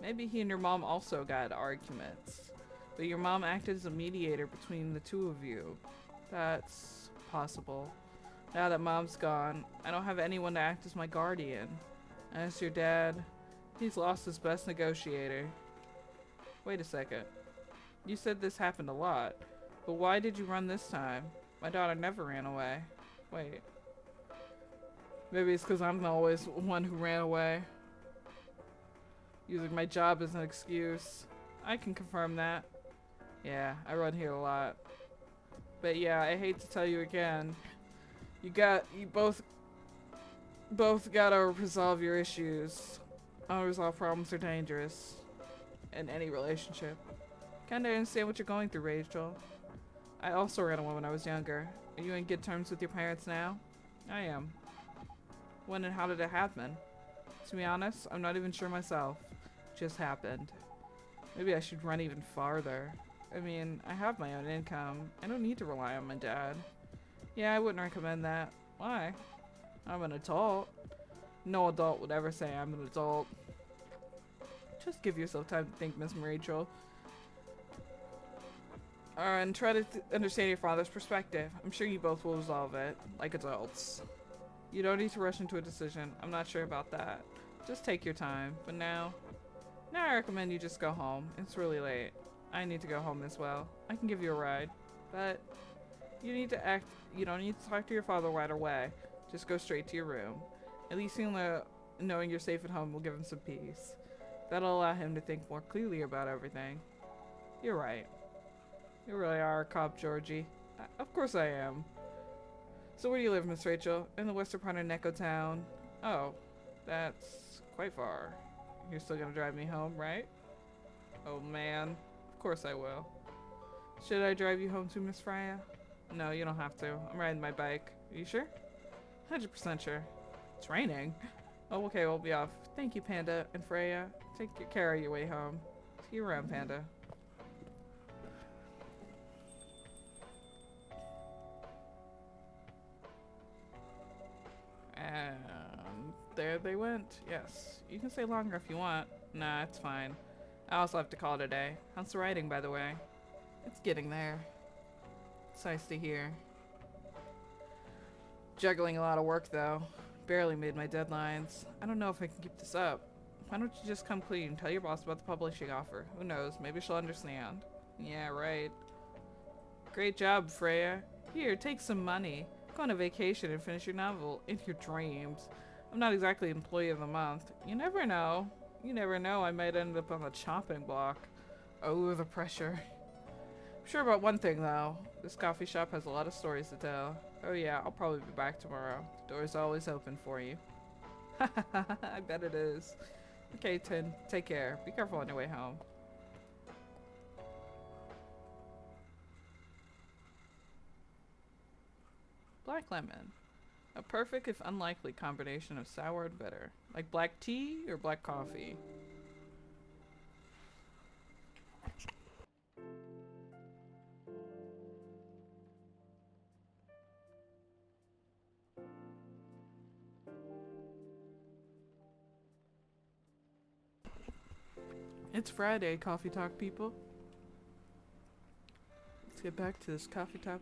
Maybe he and your mom also got arguments, but your mom acted as a mediator between the two of you. That's possible. Now that mom's gone, I don't have anyone to act as my guardian. As your dad, he's lost his best negotiator. Wait a second. You said this happened a lot, but why did you run this time? My daughter never ran away. Wait. Maybe it's because I'm always one who ran away. Using my job as an excuse. I can confirm that. Yeah, I run here a lot. But yeah, I hate to tell you again. You both gotta resolve your issues. Unresolved problems are dangerous. In any relationship. Kinda understand what you're going through, Rachel. I also ran away when I was younger. Are you in good terms with your parents now? I am. When and how did it happen? To be honest, I'm not even sure myself. It just happened. Maybe I should run even farther. I mean, I have my own income. I don't need to rely on my dad. Yeah, I wouldn't recommend that. Why? I'm an adult. No adult would ever say I'm an adult. Just give yourself time to think, Miss Rachel. And try to understand your father's perspective. I'm sure you both will resolve it, like adults. You don't need to rush into a decision. I'm not sure about that. Just take your time. But now I recommend you just go home. It's really late. I need to go home as well. I can give you a ride. But you don't need to talk to your father right away. Just go straight to your room. At least knowing you're safe at home will give him some peace. That'll allow him to think more clearly about everything. You're right. You really are a cop, Georgie. Of course I am. So where do you live, Miss Rachel? In the western part of Neko Town. Oh, that's quite far. You're still gonna drive me home, right? Oh man, of course I will. Should I drive you home too, Miss Freya? No, you don't have to. I'm riding my bike. Are you sure? 100% sure. It's raining. Oh, okay, we'll be off. Thank you, Panda and Freya. Take good care of your way home. See you around, Panda. And there they went. Yes. You can stay longer if you want. Nah, it's fine. I also have to call it a day. How's the writing, by the way? It's getting there. It's nice to hear. Juggling a lot of work, though. Barely made my deadlines. I don't know if I can keep this up. Why don't you just come clean and tell your boss about the publishing offer? Who knows? Maybe she'll understand. Yeah, right. Great job, Freya. Here, take some money. Go on a vacation and finish your novel in your dreams. I'm not exactly employee of the month. You never know. You never know. I might end up on the chopping block. Oh, the pressure. I'm sure about one thing, though. This coffee shop has a lot of stories to tell. Oh yeah, I'll probably be back tomorrow. The door's always open for you. I bet it is. Okay, Tin, take care. Be careful on your way home. Black lemon. A perfect if unlikely combination of sour and bitter. Like black tea or black coffee? It's Friday, coffee talk people. Let's get back to this coffee talk.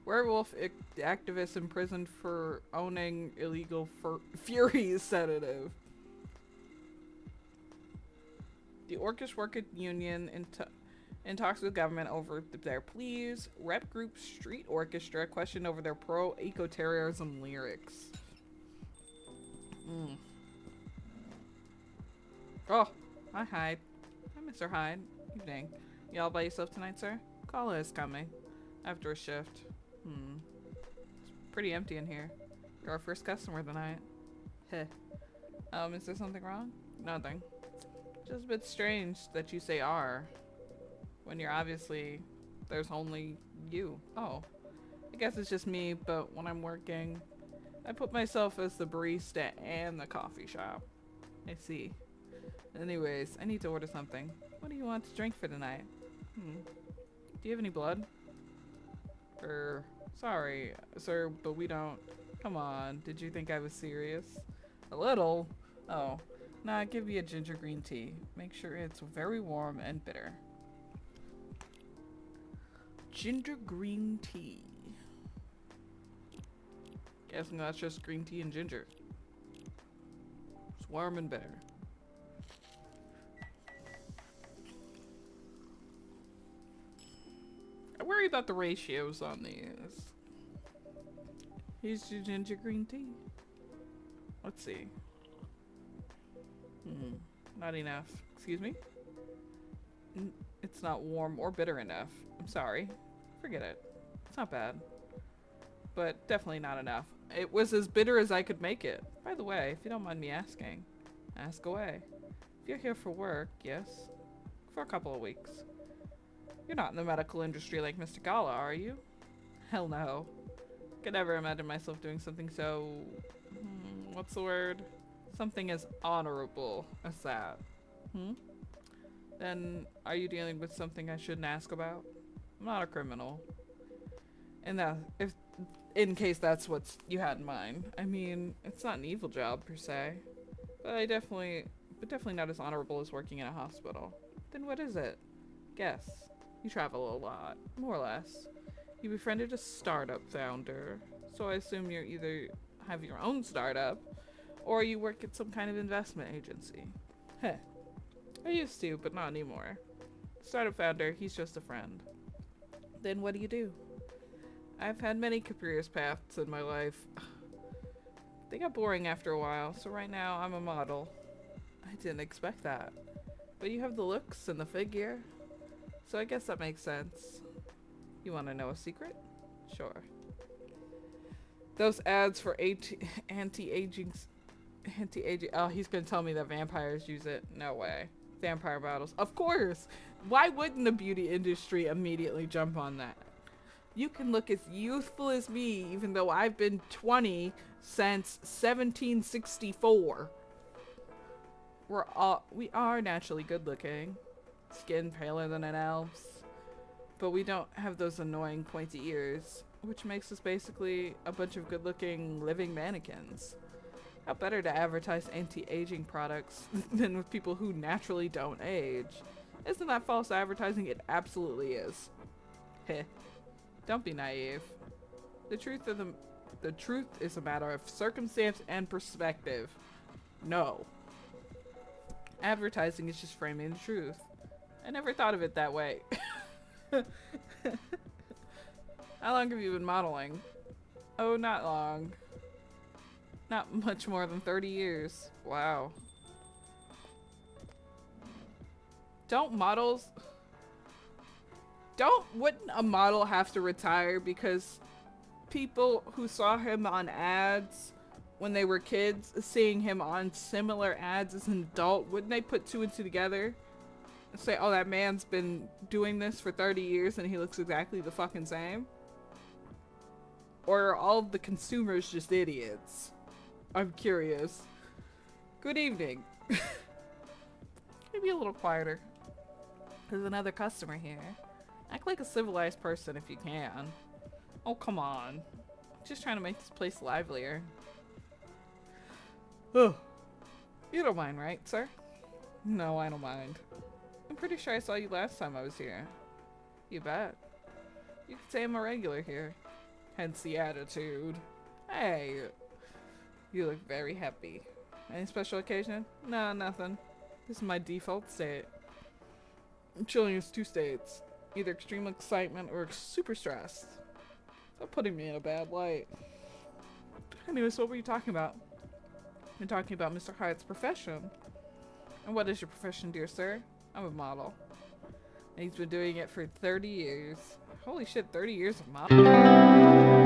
Werewolf activist imprisoned for owning illegal Fury sedative. The Orcish Worker Union in talks with government over their pleas. Rep group Street Orchestra questioned over their pro-eco-terrorism lyrics. Oh, hi Hyde. Hi Mr. Hyde. Evening. You all by yourself tonight, sir? Caller is coming. After a shift. It's pretty empty in here. You're our first customer tonight. Heh. Is there something wrong? Nothing. Just a bit strange that you say "are" when you're obviously there's only you. Oh. I guess it's just me, but when I'm working, I put myself as the barista and the coffee shop. I see. Anyways, I need to order something. What do you want to drink for tonight? Do you have any blood? Sorry, sir, but we don't. Come on, did you think I was serious? A little? Oh. Nah, give me a ginger green tea. Make sure it's very warm and bitter. Ginger green tea. Guessing that's just green tea and ginger. It's warm and bitter. I worry about the ratios on these. Here's your ginger green tea. Let's see. Not enough. Excuse me? It's not warm or bitter enough. I'm sorry. Forget it. It's not bad. But definitely not enough. It was as bitter as I could make it. By the way, if you don't mind me asking, ask away. If you're here for work, yes? For a couple of weeks. You're not in the medical industry like Mr. Gala, are you? Hell no. Could never imagine myself doing something so... what's the word? Something as honorable as that. Then, are you dealing with something I shouldn't ask about? I'm not a criminal. And that, in case that's what you had in mind. I mean, it's not an evil job per se. But definitely not as honorable as working in a hospital. Then what is it? Guess. You travel a lot, more or less. You befriended a startup founder, so I assume you either have your own startup, or you work at some kind of investment agency. Heh. I used to, but not anymore. Startup founder, he's just a friend. Then what do you do? I've had many careers paths in my life. They got boring after a while, so right now I'm a model. I didn't expect that. But you have the looks and the figure, so I guess that makes sense. You want to know a secret? Sure. Those ads for anti-aging... Oh, he's gonna tell me that vampires use it. No way. Vampire bottles. Of course! Why wouldn't the beauty industry immediately jump on that? You can look as youthful as me, even though I've been 20 since 1764. We are naturally good looking. Skin paler than an elf's. But we don't have those annoying pointy ears, which makes us basically a bunch of good looking living mannequins. How better to advertise anti-aging products than with people who naturally don't age? Isn't that false advertising? It absolutely is. Heh. Don't be naive. The truth is a matter of circumstance and perspective. No. Advertising is just framing the truth. I never thought of it that way. How long have you been modeling? Oh, not long. Not much more than 30 years. Wow. Wouldn't a model have to retire because people who saw him on ads when they were kids, seeing him on similar ads as an adult, wouldn't they put two and two together? And say, oh, that man's been doing this for 30 years and he looks exactly the fucking same? Or are all of the consumers just idiots? I'm curious. Good evening. Maybe a little quieter. There's another customer here. Act like a civilized person if you can. Oh, come on. Just trying to make this place livelier. Oh. You don't mind, right, sir? No, I don't mind. I'm pretty sure I saw you last time I was here. You bet. You could say I'm a regular here. Hence the attitude. Hey. You look very happy. Any special occasion? No, nothing. This is my default state. I'm chilling in 2 states. Either extreme excitement or super stressed. Stop putting me in a bad light. Anyways, what were you talking about? You're talking about Mr. Hyatt's profession. And what is your profession, dear sir? I'm a model. And he's been doing it for 30 years. Holy shit, 30 years of model.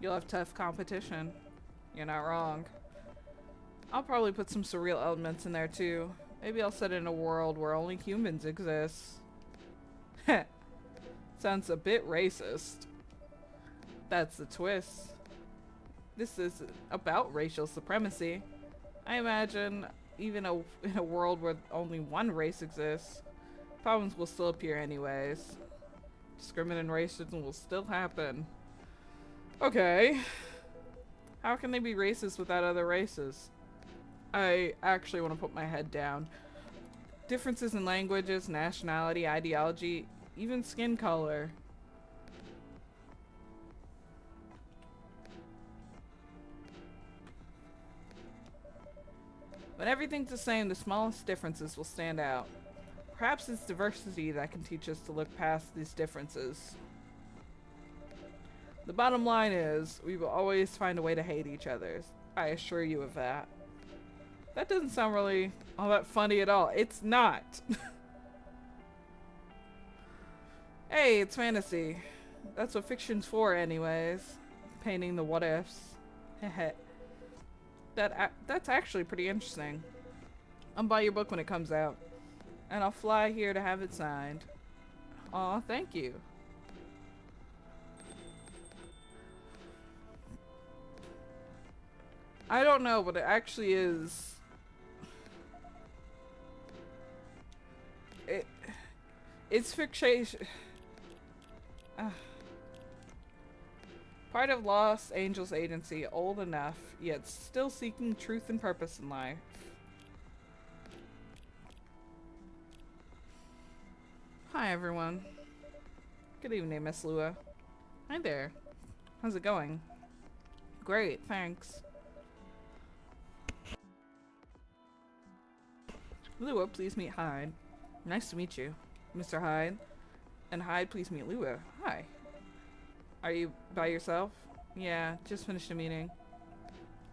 You'll have tough competition. You're not wrong. I'll probably put some surreal elements in there too. Maybe I'll set it in a world where only humans exist. Heh. Sounds a bit racist. That's the twist. This is about racial supremacy. I imagine even in a world where only one race exists, problems will still appear anyways. Discrimination and racism will still happen. Okay. How can they be racist without other races? I actually want to put my head down. Differences in languages, nationality, ideology, even skin color. When everything's the same, the smallest differences will stand out. Perhaps it's diversity that can teach us to look past these differences. The bottom line is, we will always find a way to hate each other. I assure you of that. That doesn't sound really all that funny at all. It's not. Hey, it's fantasy. That's what fiction's for anyways. Painting the what ifs. Heh. That's actually pretty interesting. I'll buy your book when it comes out, and I'll fly here to have it signed. Aw, thank you. I don't know, but it actually is. It's fixation. Part of Lost Angels Agency, old enough, yet still seeking truth and purpose in life. Hi, everyone. Good evening, Miss Lua. Hi there. How's it going? Great, thanks. Lua, please meet Hyde. Nice to meet you, Mr. Hyde. And Hyde, please meet Lua. Hi. Are you by yourself? Yeah, just finished a meeting.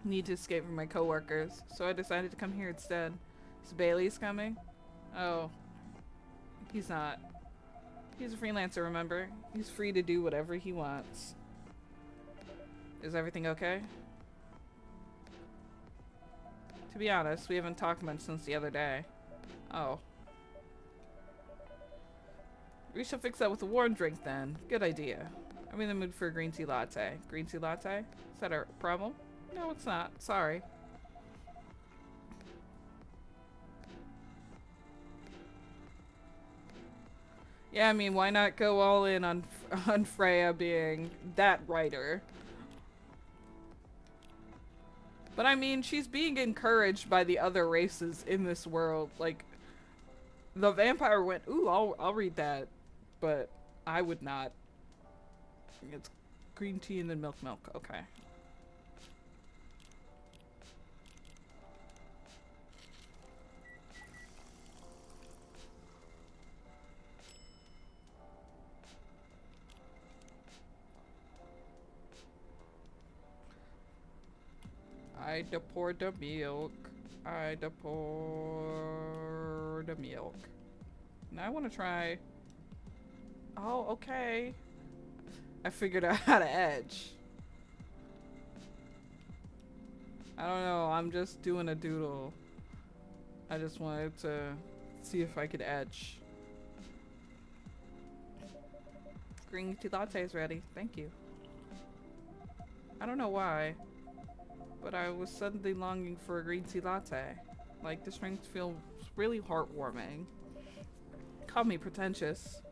Need to escape from my coworkers, so I decided to come here instead. Is Bailey's coming? Oh. He's not. He's a freelancer, remember? He's free to do whatever he wants. Is everything okay? To be honest, we haven't talked much since the other day. Oh. We shall fix that with a warm drink then. Good idea. I'm in the mood for a green tea latte. Green tea latte? Is that a problem? No, it's not. Sorry. Yeah, I mean, why not go all in on Freya being that writer? But I mean, she's being encouraged by the other races in this world. Like, the vampire went, ooh, I'll read that. But I would not. It's green tea and then milk. Okay. I'd pour the milk. I'd pour the milk. Now I want to try. Oh, okay. I figured out how to edge. I don't know. I'm just doing a doodle. I just wanted to see if I could edge. Green tea latte is ready. Thank you. I don't know why, but I was suddenly longing for a green tea latte. Like, this drink feels really heartwarming. Call me pretentious,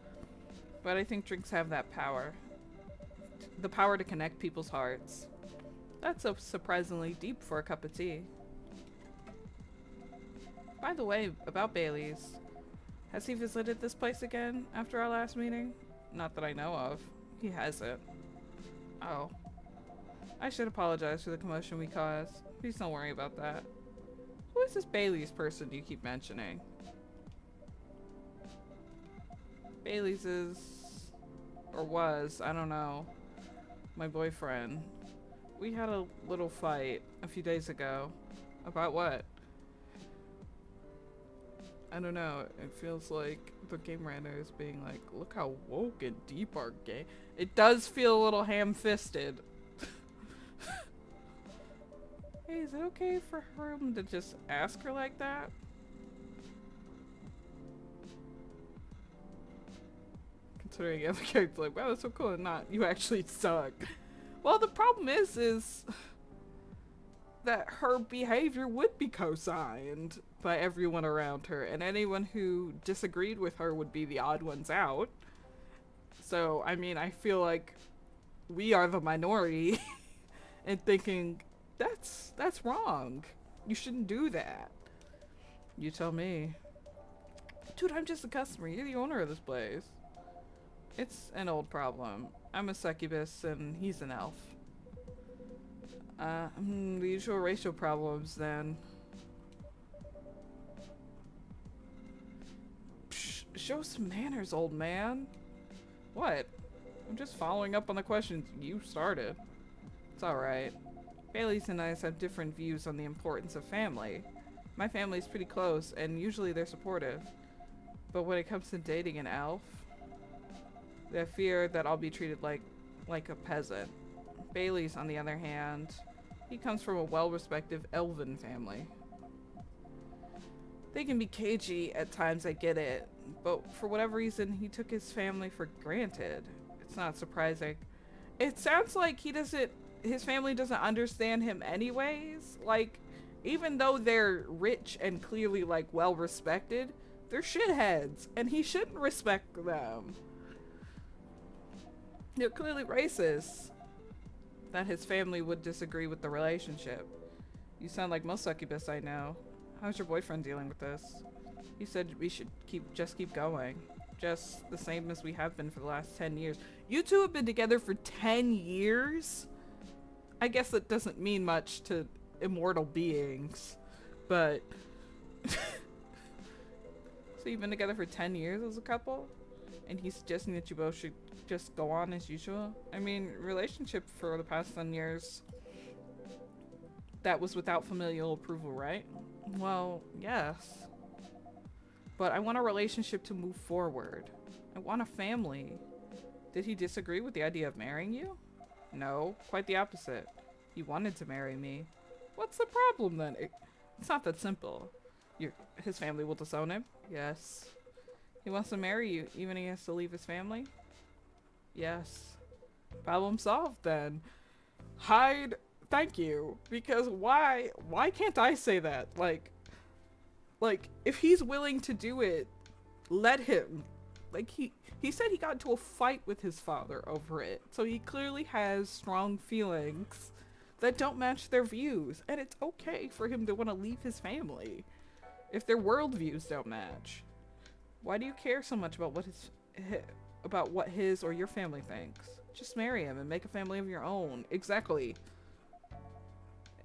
but I think drinks have that power. The power to connect people's hearts. That's surprisingly deep for a cup of tea. By the way, about Bailey's. Has he visited this place again after our last meeting? Not that I know of. He hasn't. Oh. I should apologize for the commotion we caused. Please don't worry about that. Who is this Bailey's person you keep mentioning? Bailey's is... or was, I don't know. My boyfriend. We had a little fight a few days ago. About what? I don't know. It feels like the game writer is being like, look how woke and deep our game. It does feel a little ham-fisted. Hey, is it okay for him to just ask her like that? Considering the other character's like, wow, that's so cool, and not, you actually suck. Well, the problem is that her behavior would be co-signed by everyone around her, and anyone who disagreed with her would be the odd ones out. So, I mean, I feel like we are the minority in thinking, that's wrong. You shouldn't do that. You tell me. Dude, I'm just a customer. You're the owner of this place. It's an old problem. I'm a succubus and he's an elf. The usual racial problems then. Psh, show some manners, old man. What? I'm just following up on the questions you started. It's alright. Bailey's and I have different views on the importance of family. My family's pretty close and usually they're supportive. But when it comes to dating an elf, they fear that I'll be treated like a peasant. Bailey's, on the other hand, He comes from a well-respected elven family. They can be cagey at times, I get it, but for whatever reason, he took his family for granted. It's not surprising. It sounds like his family doesn't understand him anyways. Like, even though they're rich and clearly, like, well-respected, they're shitheads, and he shouldn't respect them. They're clearly racist. That his family would disagree with the relationship. You sound like most succubus I know. How's your boyfriend dealing with this? He said we should just keep going. Just the same as we have been for the last 10 years. You two have been together for 10 years? I guess that doesn't mean much to immortal beings, but... So you've been together for 10 years as a couple? And he's suggesting that you both should just go on as usual? I mean, relationship for the past 10 years, that was without familial approval, right? Well, yes. But I want a relationship to move forward. I want a family. Did he disagree with the idea of marrying you? No, quite the opposite. He wanted to marry me. What's the problem then? It's not that simple. His family will disown him? Yes. He wants to marry you, even if he has to leave his family? Yes. Problem solved then. Hyde, thank you. Because why can't I say that? Like, if he's willing to do it, let him. Like, he said he got into a fight with his father over it. So he clearly has strong feelings that don't match their views. And it's okay for him to want to leave his family if their worldviews don't match. Why do you care so much about what his or your family thinks? Just marry him and make a family of your own. Exactly.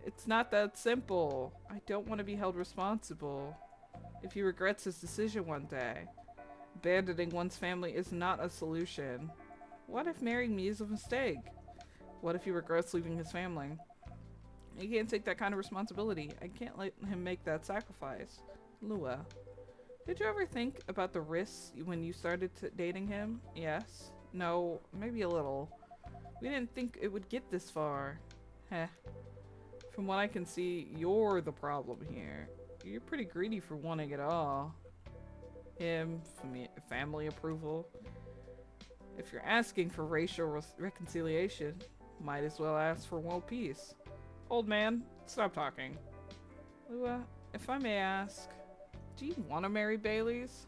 It's not that simple. I don't want to be held responsible if he regrets his decision one day. Abandoning one's family is not a solution. What if marrying me is a mistake? What if he regrets leaving his family? He can't take that kind of responsibility. I can't let him make that sacrifice. Lua, did you ever think about the risks when you started dating him? Yes. No, maybe a little. We didn't think it would get this far. Heh. From what I can see, you're the problem here. You're pretty greedy for wanting it all. Him, family approval. If you're asking for racial reconciliation, might as well ask for world peace. Old man, stop talking. Lua, if I may ask, do you want to marry Bailey's?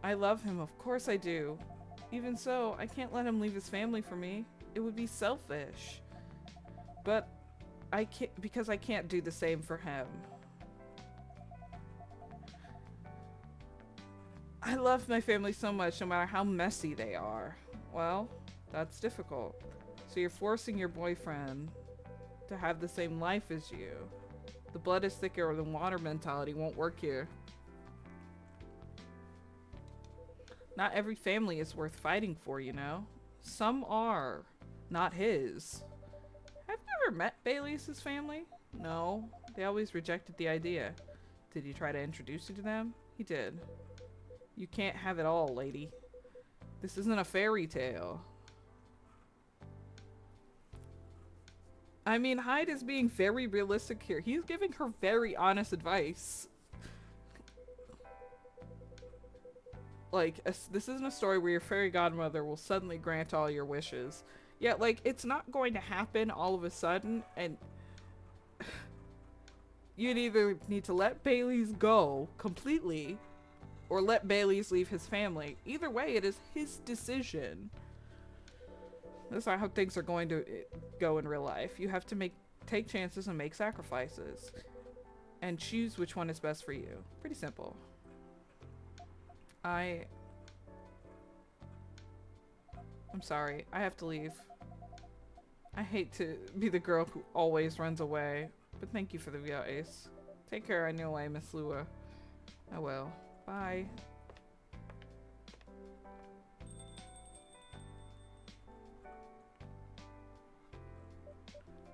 I love him, of course I do. Even so, I can't let him leave his family for me. It would be selfish. But I can't, because I can't do the same for him. I love my family so much, no matter how messy they are. Well, that's difficult. So you're forcing your boyfriend to have the same life as you. The blood is thicker than water mentality won't work here. Not every family is worth fighting for, you know? Some are. Not his. Have you ever met Bailey's family? No. They always rejected the idea. Did he try to introduce you to them? He did. You can't have it all, lady. This isn't a fairy tale. I mean, Hyde is being very realistic here. He's giving her very honest advice. Like, this isn't a story where your fairy godmother will suddenly grant all your wishes. Yeah, like, it's not going to happen all of a sudden, and you'd either need to let Bailey's go completely, or let Bailey's leave his family. Either way, it is his decision. That's not how things are going to go in real life. You have to take chances and make sacrifices. And choose which one is best for you. Pretty simple. I'm sorry. I have to leave. I hate to be the girl who always runs away. But thank you for the advice. Take care anyway, Miss Lua. I will. Bye.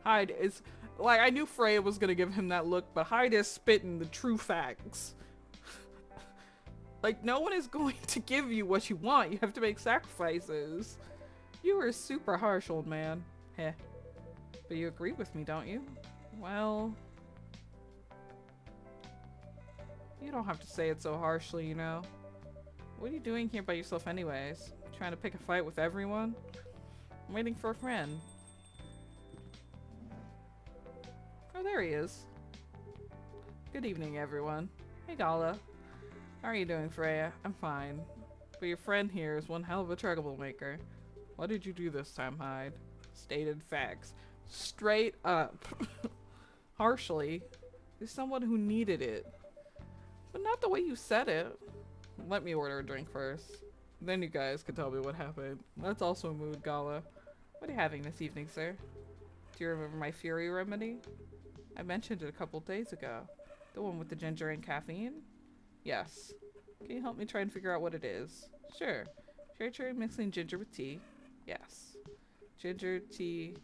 Hyde is, like, I knew Freya was gonna give him that look, but Hyde is spitting the true facts. Like, no one is going to give you what you want. You have to make sacrifices. You are super harsh, old man. Heh. But you agree with me, don't you? Well, you don't have to say it so harshly, you know. What are you doing here by yourself anyways? Trying to pick a fight with everyone? I'm waiting for a friend. Oh, there he is. Good evening, everyone. Hey, Gala. How are you doing, Freya? I'm fine. But your friend here is one hell of a troublemaker. What did you do this time, Hyde? Stated facts. Straight up. Harshly. There's someone who needed it. But not the way you said it. Let me order a drink first. Then you guys can tell me what happened. That's also a mood, Gala. What are you having this evening, sir? Do you remember my Fury remedy? I mentioned it a couple days ago. The one with the ginger and caffeine? Yes. Can you help me try and figure out what it is? Sure. Cherry mixing ginger with tea? Yes. Ginger, tea...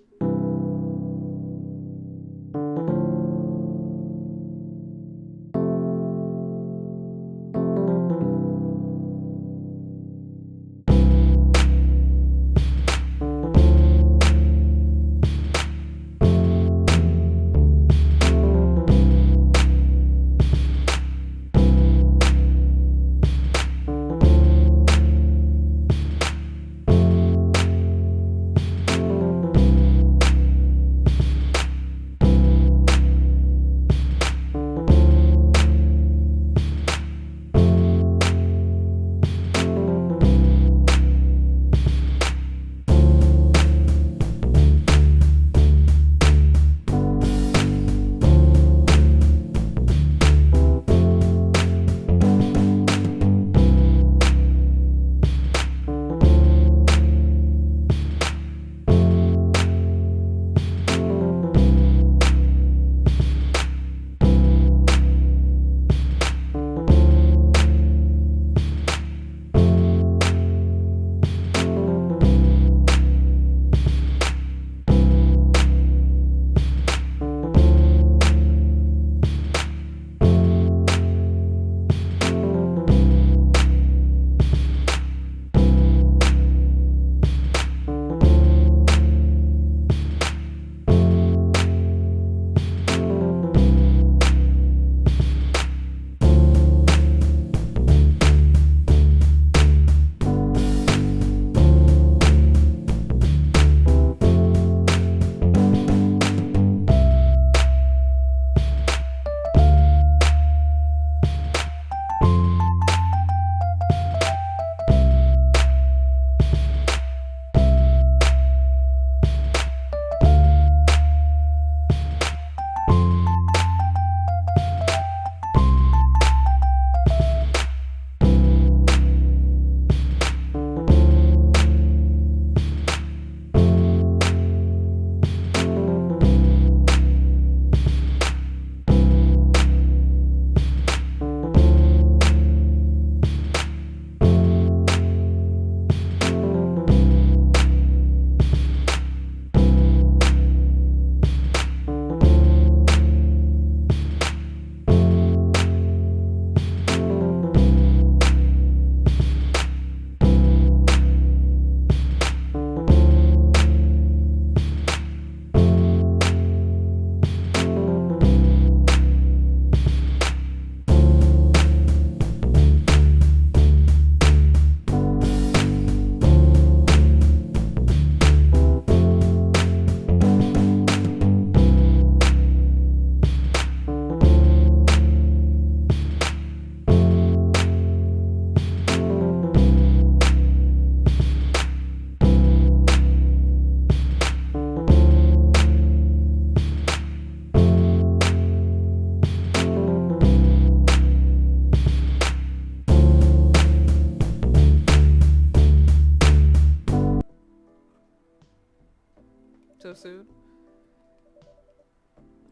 So soon?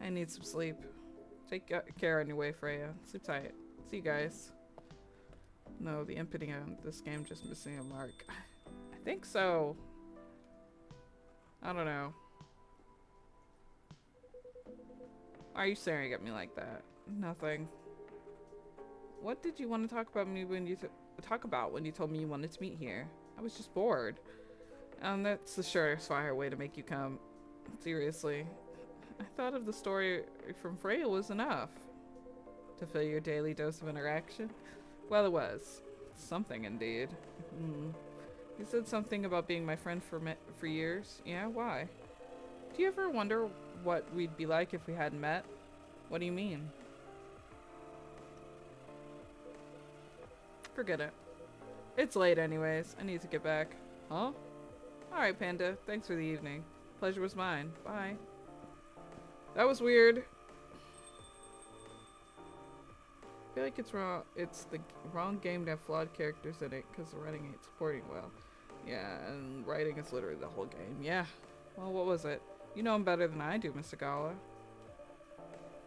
I need some sleep. Take care anyway, Freya. Sleep tight. See you guys. No, the inputting on this game just missing a mark. I think so. I don't know. Why are you staring at me like that? Nothing. What did you want to talk about me when you when you told me you wanted to meet here? I was just bored. That's the surefire way to make you come. Seriously, I thought of the story from Freya was enough to fill your daily dose of interaction. Well, it was. Something indeed. You said something about being my friend for years. Yeah, why? Do you ever wonder what we'd be like if we hadn't met? What do you mean? Forget it. It's late anyways. I need to get back. Huh? Alright, Panda. Thanks for the evening. Pleasure was mine. Bye. That was weird. I feel like it's wrong. It's the wrong game to have flawed characters in it because the writing ain't supporting well. Yeah, and writing is literally the whole game. Yeah. Well, what was it? You know him better than I do, Mr. Gala.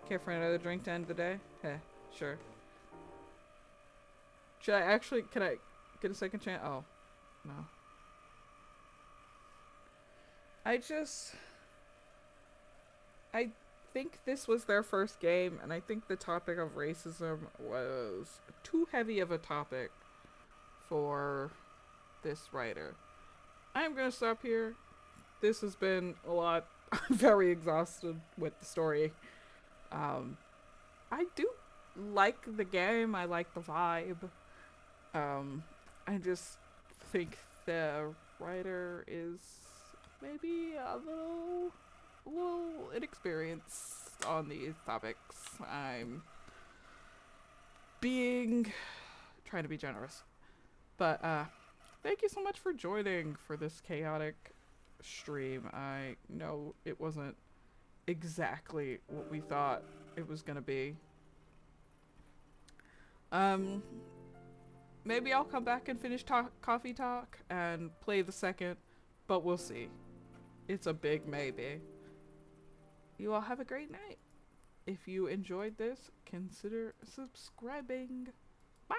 Care for another drink to end the day? Heh, sure. Should I actually, can I get a second chance? Oh, no. I think this was their first game, and I think the topic of racism was too heavy of a topic for this writer. I'm gonna stop here. This has been a lot. I'm very exhausted with the story. I do like the game. I like the vibe. I just think the writer is maybe a little inexperienced on these topics. I'm trying to be generous. But thank you so much for joining for this chaotic stream. I know it wasn't exactly what we thought it was gonna be. Maybe I'll come back and finish Coffee Talk and play the second, but we'll see. It's a big maybe. You all have a great night. If you enjoyed this, consider subscribing. Bye!